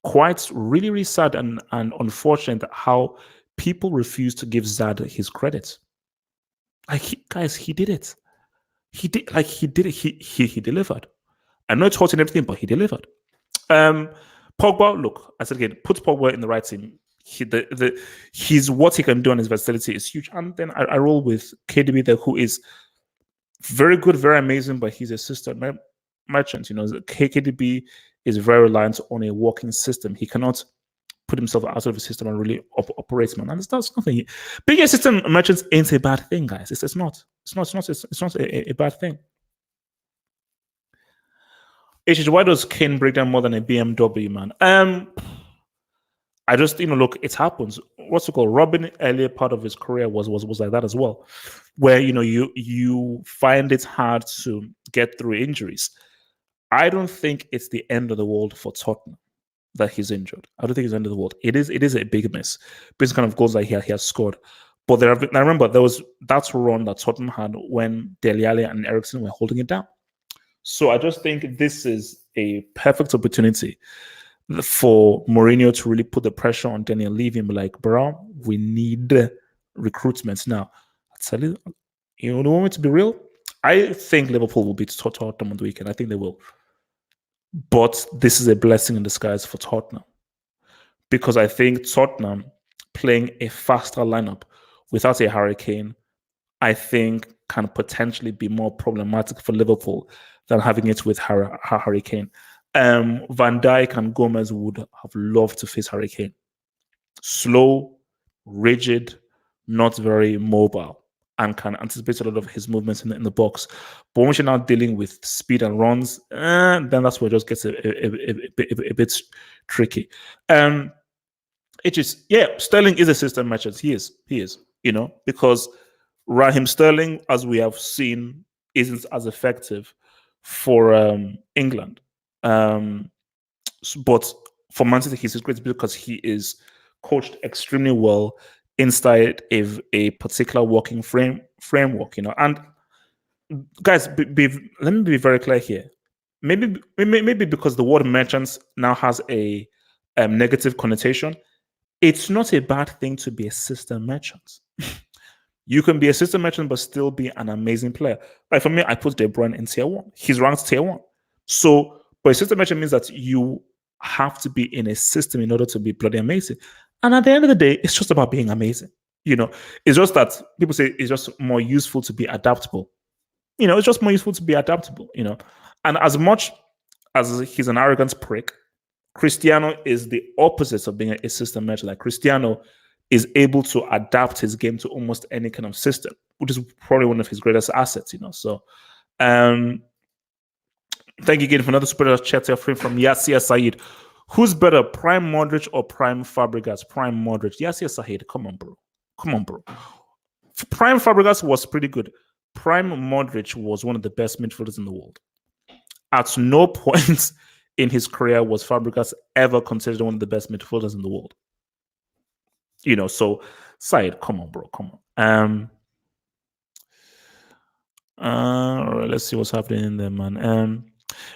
quite really, really sad and unfortunate how people refuse to give Zad his credit. Like, guys, he did it. He did it. He delivered. I know it's hot and everything, but he delivered. Pogba, look, I said again, put Pogba in the right team. He's what he can do on his versatility is huge. And then I roll with KDB there, who is very good, very amazing, but he's a system merchant. KDB is very reliant on a working system. He cannot put himself out of the system and really operate, man. And that's nothing. Being a system merchant ain't a bad thing, guys. It's not. It's not a bad thing. Why does Kane break down more than a BMW, man? I just, look, it happens. What's it called? Robin, earlier part of his career was like that as well, where you find it hard to get through injuries. I don't think it's the end of the world for Tottenham that he's injured. I don't think it's the end of the world. It is a big miss. Based kind of goals that he has scored. But I remember that's a run that Tottenham had when Dele Alli and Eriksen were holding it down. So I just think this is a perfect opportunity for Mourinho to really put the pressure on Daniel Levy and be like, bro, we need recruitment now. I tell you, you want me to be real? I think Liverpool will beat Tottenham on the weekend. I think they will. But this is a blessing in disguise for Tottenham. Because I think Tottenham playing a faster lineup without a Harry Kane, I think can potentially be more problematic for Liverpool than having it with Harry Kane. Van Dijk and Gomez would have loved to face Harry Kane. Slow, rigid, not very mobile, and can anticipate a lot of his movements in the box. But once you're now dealing with speed and runs, then that's where it just gets a bit tricky. Sterling is a system matches. He is, because Raheem Sterling, as we have seen, isn't as effective for England. But for Man City, he's great because he is coached extremely well inside a particular working framework, And guys, let me be very clear here. Maybe because the word merchants now has a negative connotation, it's not a bad thing to be a system merchant. You can be a system merchant but still be an amazing player. Like for me, I put De Bruyne in tier one. He's ranked tier one. So, but a system merchant means that you have to be in a system in order to be bloody amazing. And at the end of the day, it's just about being amazing. It's just that people say it's just more useful to be adaptable. It's just more useful to be adaptable. And as much as he's an arrogant prick, Cristiano is the opposite of being a system merchant. Like Cristiano is able to adapt his game to almost any kind of system, which is probably one of his greatest assets. So, thank you again for another super chat from Yasir Saeed. Who's better, Prime Modric or Prime Fabregas? Prime Modric. Yasir Saeed, come on, bro. Prime Fabregas was pretty good. Prime Modric was one of the best midfielders in the world. At no point in his career was Fabregas ever considered one of the best midfielders in the world. So Said, come on, bro, come on. All right, let's see what's happening in there, man.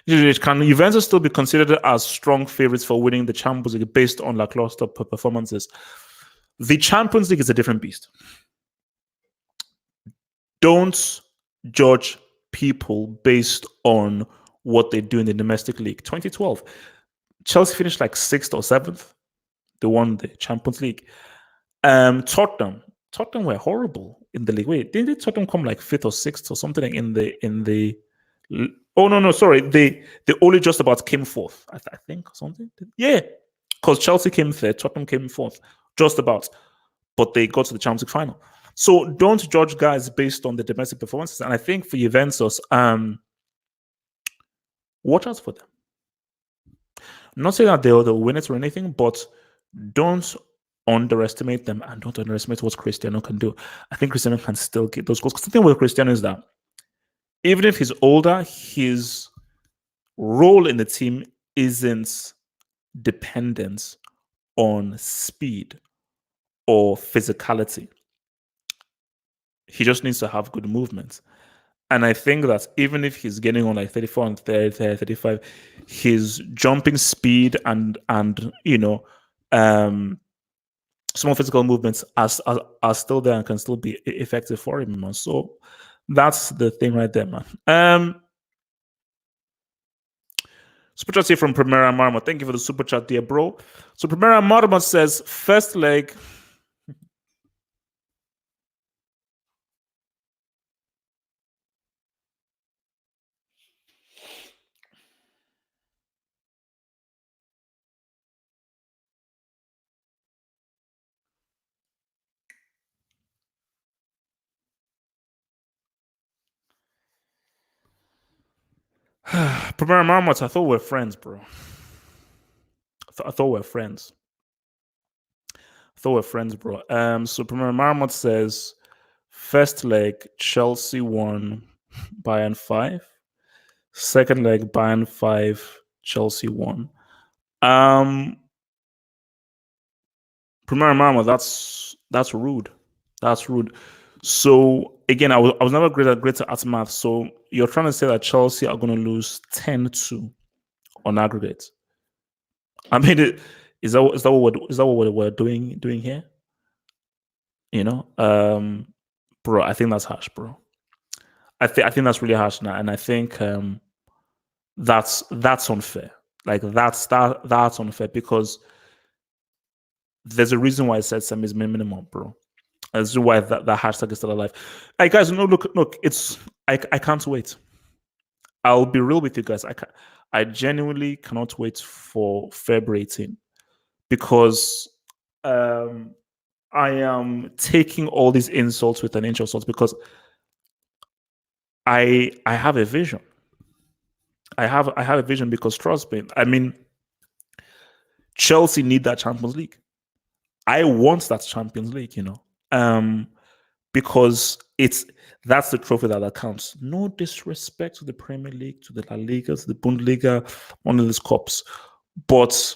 Can Juventus still be considered as strong favorites for winning the Champions League based on lackluster performances? The Champions League is a different beast. Don't judge people based on what they do in the domestic league. 2012, Chelsea finished like 6th or 7th. They won the Champions League. Tottenham were horrible in the league. Wait, didn't Tottenham come like 5th or 6th or something in the? Oh no, sorry. They only just about came 4th. I think or something. Yeah, because Chelsea came 3rd, Tottenham came 4th, just about. But they got to the Champions League final. So don't judge guys based on the domestic performances. And I think for Juventus, watch out for them. I'm not saying that they'll win it or anything, but don't underestimate them and don't underestimate what Cristiano can do. I think Cristiano can still get those goals. Because the thing with Cristiano is that even if he's older, his role in the team isn't dependent on speed or physicality. He just needs to have good movement. And I think that even if he's getting on like 34 and 30, 35, his jumping speed and small physical movements are still there and can still be effective for him, man. So that's the thing right there, man. Super chat here from Primera Marmot. Thank you for the super chat, dear bro. So Primera Marmot says, first leg. Primera Marmot, I thought we were friends, bro. I thought we were friends. So Primera Marmot says, first leg, Chelsea won, Bayern 5. Second leg, Bayern 5, Chelsea 1. Primera Marmot, that's rude. That's rude. So again, I was never great at math. So you're trying to say that Chelsea are going to lose 10-2 on aggregate. I mean, is that what we're doing here? Bro, I think that's harsh, bro. I think that's really harsh now, and I think that's unfair. Like that's unfair because there's a reason why I said Sam is minimum, bro. That's why that hashtag is still alive. Hey guys, no, look, it's I can't wait. I'll be real with you guys. I genuinely cannot wait for February 18 because I am taking all these insults with an inch of salt because I have a vision. I have a vision because trust me, I mean, Chelsea need that Champions League. I want that Champions League, because that's the trophy that counts. No disrespect to the Premier League, to the La Liga, to the Bundesliga, one of these cups, but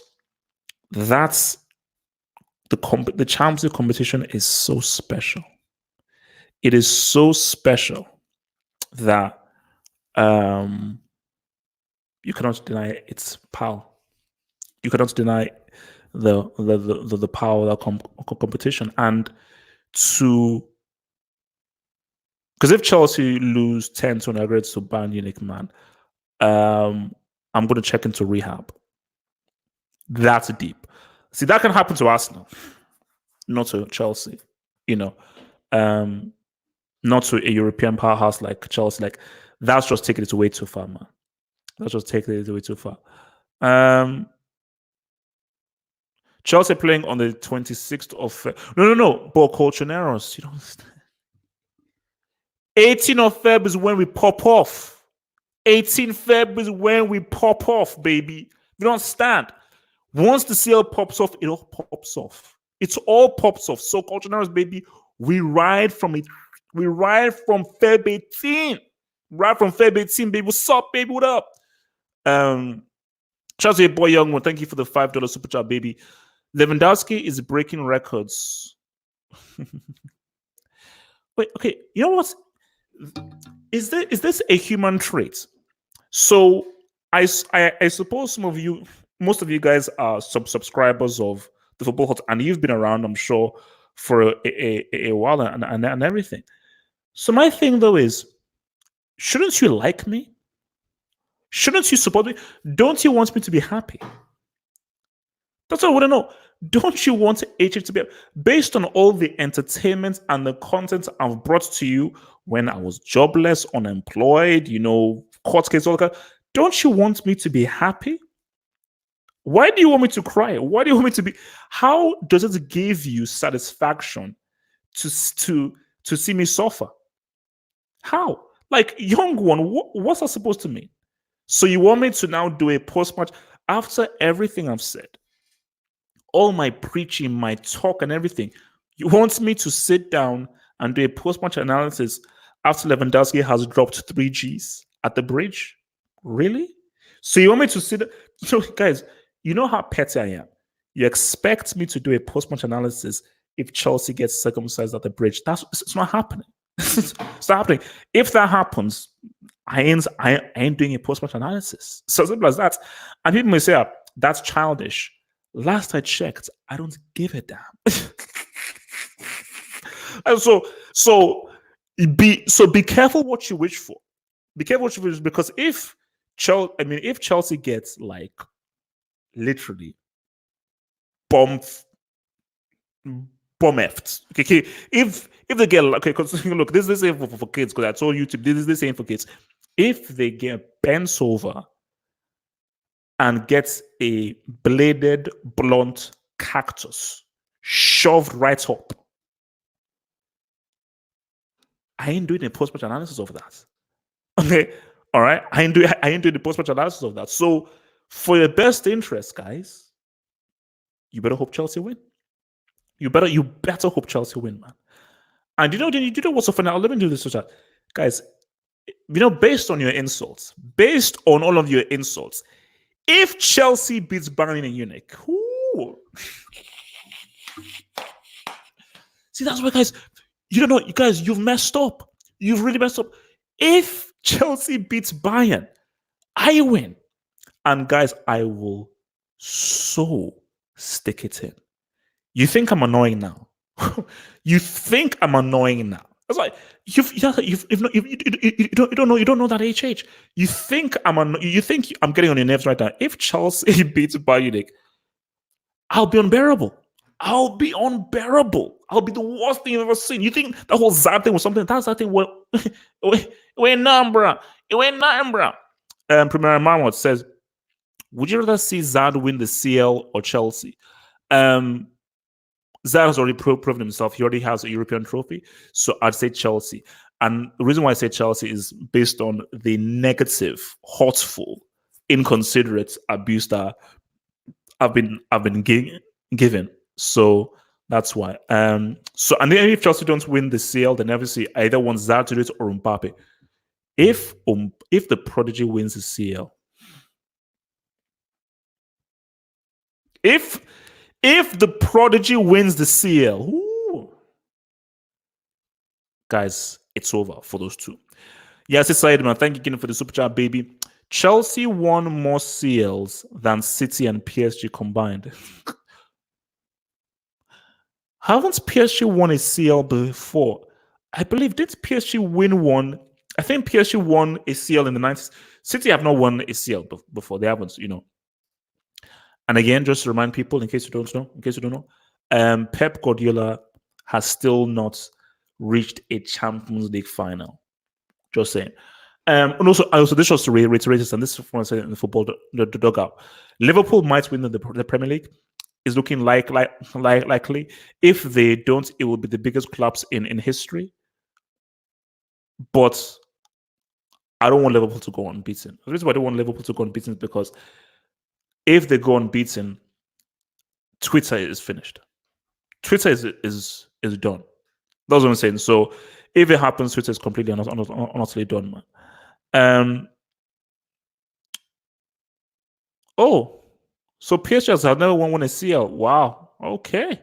That's the Champions League competition is so special. It is so special that um, you cannot deny its power. You cannot deny the power of that competition. And to because if Chelsea lose 10 to an aggregate to Bayern Munich, man, I'm going to check into rehab. That's deep. See, that can happen to Arsenal, not to Chelsea. You know, um, not to a European powerhouse like Chelsea. Like that's just taking it way too far, man. That's just taking it way too far. Um, Chelsea playing on the 26th of no, but Colchoneros, you don't understand. 18th of Feb is when we pop off. 18th Feb is when we pop off, baby. You don't understand. Once the CL pops off, it all pops off. It's all pops off. So Colchoneros, baby, we ride from it. We ride from Feb 18. Right from Feb 18, baby. What's up, baby? What up? Shout out to your boy Young One. Thank you for the $5 super chat, baby. Lewandowski is breaking records. Wait, okay. You know what? Is this a human trait? So I suppose most of you guys are subscribers of the Football Hut, and you've been around, I'm sure, for a while and everything. So my thing though is, shouldn't you like me? Shouldn't you support me? Don't you want me to be happy? That's what I want to know. Don't you want HH to be based on all the entertainment and the content I've brought to you when I was jobless, unemployed, court case, all that? Don't you want me to be happy? Why do you want me to cry? Why do you want me to be? How does it give you satisfaction to see me suffer? How? Like, young one, what's that supposed to mean? So you want me to now do a post match after everything I've said? All my preaching, my talk, and everything. You want me to sit down and do a post-match analysis after Lewandowski has dropped 3 Gs at the bridge? Really? So you want me to sit? Guys, you know how petty I am. You expect me to do a post-match analysis if Chelsea gets circumcised at the bridge? It's not happening. It's not happening. If that happens, I ain't doing a post-match analysis. So simple as that. And people may say, that's childish. Last I checked, I don't give a damn. And be careful what you wish for. Be careful what you wish, because if Chelsea gets like literally effed. Okay, if they get because look, this ain't for kids, because I told YouTube this ain't for kids. If they get bent over and gets a bladed, blunt cactus shoved right up, I ain't doing a post-match analysis of that. Okay, all right. I ain't doing the post-match analysis of that. So, for your best interest, guys, you better hope Chelsea win. You better hope Chelsea win, man. And you know what's so funny? Let me do this, guys. Based on your insults, based on all of your insults, if Chelsea beats Bayern Munich, see, that's why, guys, you don't know, you guys, you've messed up. You've really messed up. If Chelsea beats Bayern, I win. And guys, I will so stick it in. You think I'm annoying now? You think I'm annoying now? That's like you don't know that HH. You think I'm getting on your nerves right now. If Chelsea beats Bayern Munich, I'll be unbearable. I'll be unbearable. I'll be the worst thing you've ever seen. You think that whole Zad thing was something? That's that thing. We're number. Premier Marmot says, would you rather see Zad win the CL or Chelsea? Zad has already proven himself. He already has a European trophy. So I'd say Chelsea. And the reason why I say Chelsea is based on the negative, hurtful, inconsiderate abuse that I've been given. So that's why. And then if Chelsea don't win the CL, then obviously I either want Zad to do it or Mbappe. If the prodigy wins the CL, If the prodigy wins the CL, ooh, guys, it's over for those two. Yes, it's Said, man. Thank you again for the super chat, baby. Chelsea won more CLs than City and PSG combined. Haven't PSG won a CL before? I believe, did PSG win one? I think PSG won a CL in the 90s. City have not won a CL before. They haven't, And again, just to remind people, in case you don't know, Pep Guardiola has still not reached a Champions League final. Just saying. And also, this was to reiterate this, and this is what I said in the football, the dugout. Liverpool might win the Premier League. Is looking likely. If they don't, it will be the biggest collapse in history. But I don't want Liverpool to go unbeaten. The reason why I don't want Liverpool to go unbeaten is because if they go unbeaten, Twitter is finished. Twitter is done. That's what I'm saying. So if it happens, Twitter is completely honestly done, man. Oh, so PSG has never won a CL. Wow. Okay.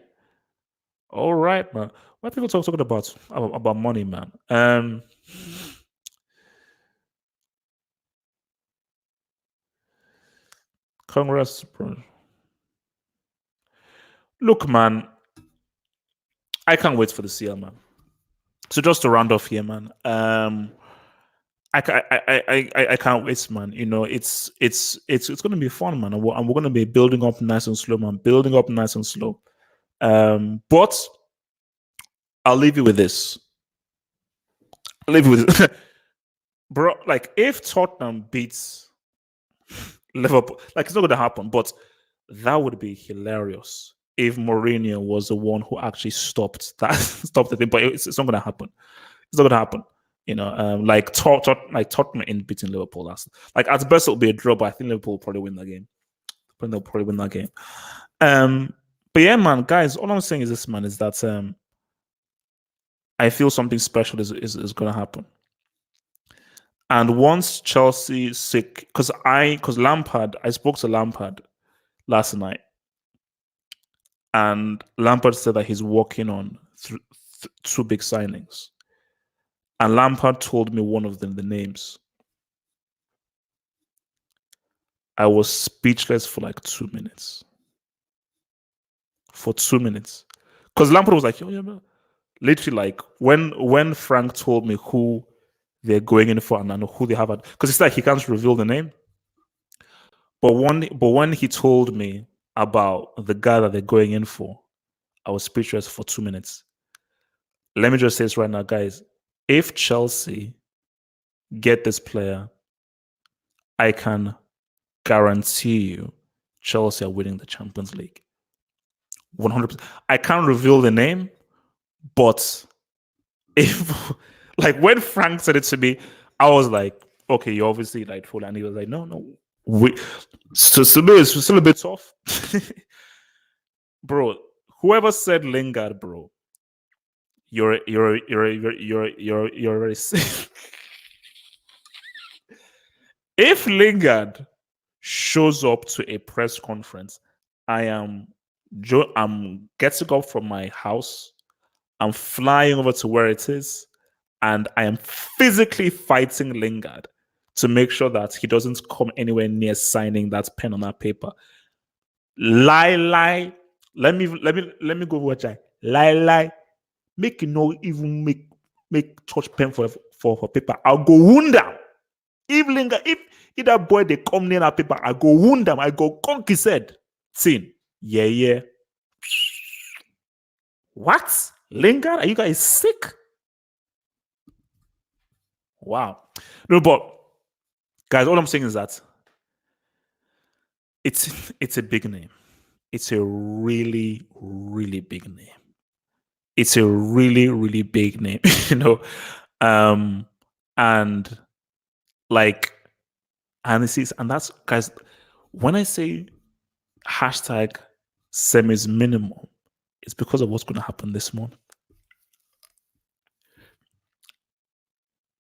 All right, man. Why people talking about money, man? Congress, bro. Look, man. I can't wait for the CL, man. So just to round off here, man. I can't wait, man. It's gonna be fun, man. And we're gonna be building up nice and slow, man. Building up nice and slow. But I'll leave you with this. Bro. Like if Tottenham beats Liverpool, like it's not gonna happen, but that would be hilarious if Mourinho was the one who actually stopped the thing. But it's not gonna happen. It's not gonna happen. Like Tottenham in beating Liverpool last. Like at best it'll be a draw, but I think Liverpool will probably win that game. They'll probably win that game. But yeah, man, guys, all I'm saying is this, man, is that I feel something special is gonna happen. And once Chelsea sick, because Lampard, I spoke to Lampard last night, and Lampard said that he's working on two big signings. And Lampard told me one of them, the names. I was speechless for like 2 minutes. For 2 minutes. Because Lampard was like, oh, yeah, man. Literally, like, when Frank told me who they're going in for and I know who they have at, because it's like he can't reveal the name. But when he told me about the guy that they're going in for, I was speechless for 2 minutes. Let me just say this right now, guys. If Chelsea get this player, I can guarantee you Chelsea are winning the Champions League. 100%. I can't reveal the name, but if like when Frank said it to me, I was like, okay, you're obviously like full, and he was like, no, so me it's still a bit tough. Bro, whoever said Lingard, bro, you're already sick. If Lingard shows up to a press conference, I'm getting up from my house. I'm flying over to where it is, and I am physically fighting Lingard to make sure that he doesn't come anywhere near signing that pen on that paper. Lie. Let me go watch it. Lie. Make you no even make touch pen for paper. I'll go wound down. If that boy they come near that paper, I go wound them. I go conk his head. Sin. Yeah. What? Lingard? Are you guys sick? Wow. No, but guys, all I'm saying is that it's a big name. It's a really, really big name. It's a really, really big name, and like, and that's guys. When I say hashtag semis minimum, it's because of what's going to happen this month.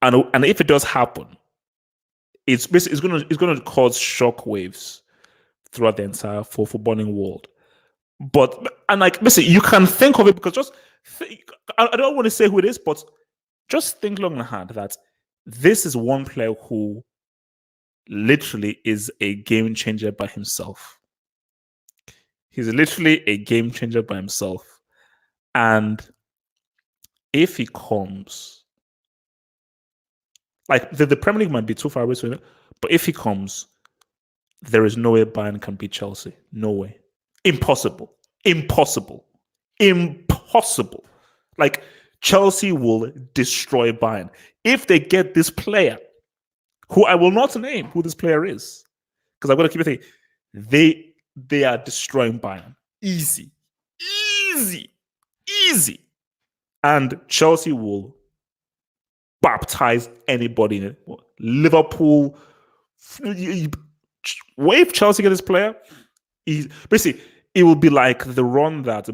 And if it does happen, it's going to cause shock waves throughout the entire footballing world. But and like, listen, you can think of it because I don't want to say who it is, but just think long and hard that this is one player who literally is a game changer by himself. He's literally a game changer by himself. And if he comes, like the Premier League might be too far away, but if he comes, there is no way Bayern can beat Chelsea. No way. Impossible. Impossible. Impossible. Like, Chelsea will destroy Bayern. If they get this player, who I will not name who this player is, because I've got to keep it thinking, they are destroying Bayern. Easy. Easy. Easy. And Chelsea will baptize anybody in it. Liverpool, if Chelsea get this player, basically it will be like the run that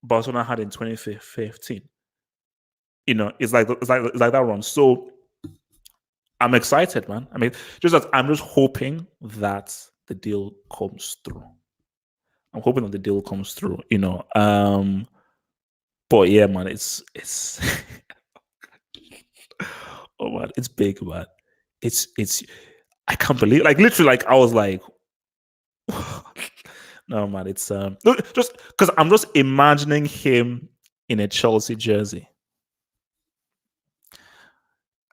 Barcelona had in 2015. It's like that run. So I'm excited, man. I mean, I'm just hoping that the deal comes through. I'm hoping that the deal comes through. But yeah, man, it's oh man, it's big, man. It's I can't believe, like, literally, like, I was like, no, man, it's just because I'm just imagining him in a Chelsea jersey.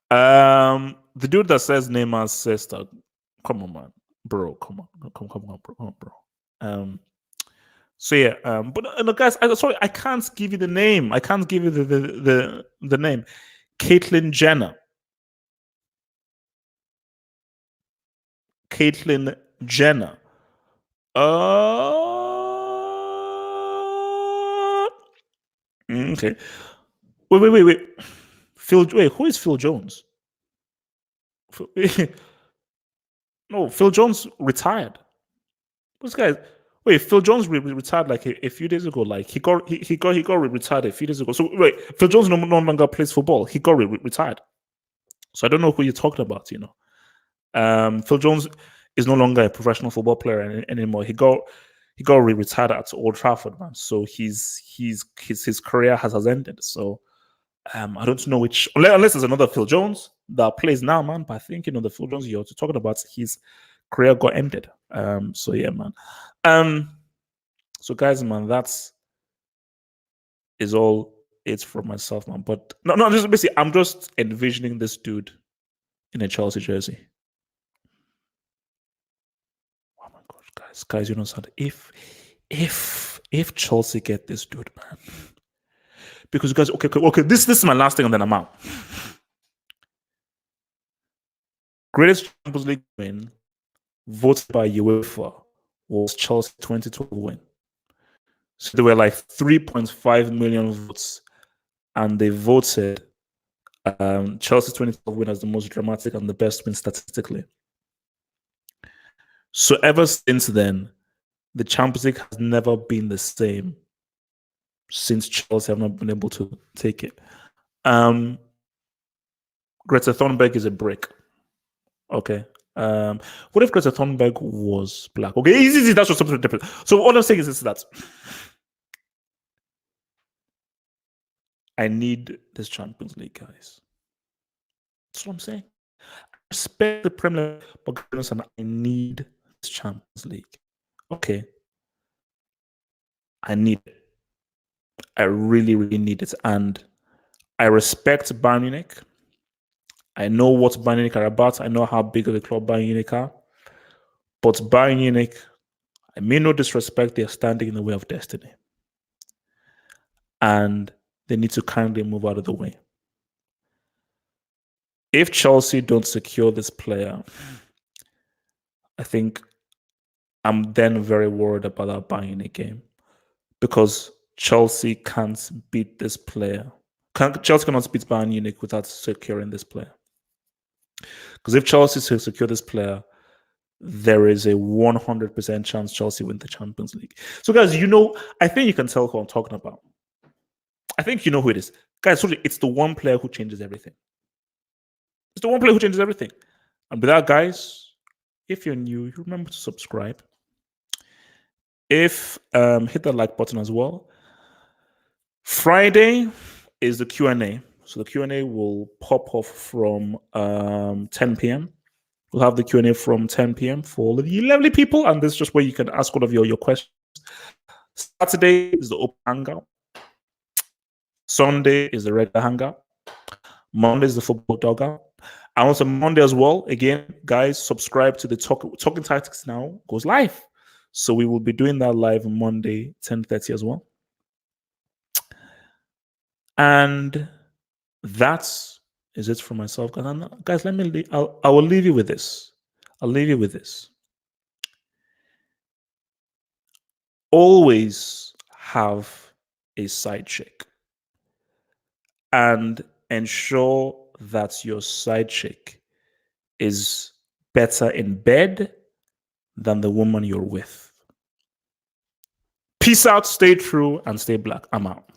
The dude that says Neymar's sister, come on, man, bro, come on, bro. So yeah, but guys, sorry, I can't give you the name. I can't give you the name. Caitlyn Jenner. Caitlyn Jenner. Okay. Wait. Wait, who is Phil Jones? No, Phil Jones retired. This guy. Wait, Phil Jones retired like a few days ago. Like he got retired a few days ago. So wait, Phil Jones no longer plays football. He got retired. So I don't know who you're talking about. Phil Jones is no longer a professional football player anymore. He got retired at Old Trafford, man. So his career has ended. So I don't know which, unless there's another Phil Jones that plays now, man. But I think the Phil Jones you're talking about, his career got ended. So yeah, man. So guys, man, is all it's from myself, man. But no, just basically, I'm just envisioning this dude in a Chelsea jersey. Oh my gosh, guys, you know something? If Chelsea get this dude, man, because guys, okay, this is my last thing, and then I'm out. Greatest Champions League win voted by UEFA was Chelsea 2012 win. So there were like 3.5 million votes, and they voted Chelsea 2012 win as the most dramatic and the best win statistically. So ever since then, the Champions League has never been the same since Chelsea have not been able to take it. Greta Thunberg is a brick. Okay. What if Greta Thunberg was black? Okay, easy. That's just something different. So all I'm saying is that I need this Champions League, guys. That's what I'm saying. I respect the Premier League, but I need this Champions League. Okay. I need it. I really, really need it. And I respect Bayern Munich. I know what Bayern Munich are about. I know how big of a club Bayern Munich are. But Bayern Munich, I mean no disrespect, they are standing in the way of destiny. And they need to kindly move out of the way. If Chelsea don't secure this player, I think I'm then very worried about our Bayern Munich game. Because Chelsea can't beat this player. Chelsea cannot beat Bayern Munich without securing this player. Because if Chelsea secure this player, there is a 100% chance Chelsea win the Champions League. So, guys, I think you can tell who I'm talking about. I think you know who it is. Guys, it's the one player who changes everything. It's the one player who changes everything. And with that, guys, if you're new, you remember to subscribe. If hit that like button as well. Friday is the Q&A. So the Q&A will pop off from 10 p.m. We'll have the Q&A from 10 p.m. for all of you lovely people, and this is just where you can ask all of your questions. Saturday is the open hangout. Sunday is the regular hangout. Monday is the football dugout. And also Monday as well. Again, guys, subscribe to the Talking Tactics Now goes live. So we will be doing that live on Monday, 10:30 as well. And that's is it for myself. Guys, let me. I will leave you with this. I'll leave you with this. Always have a side chick, and ensure that your side chick is better in bed than the woman you're with. Peace out, stay true, and stay black. I'm out.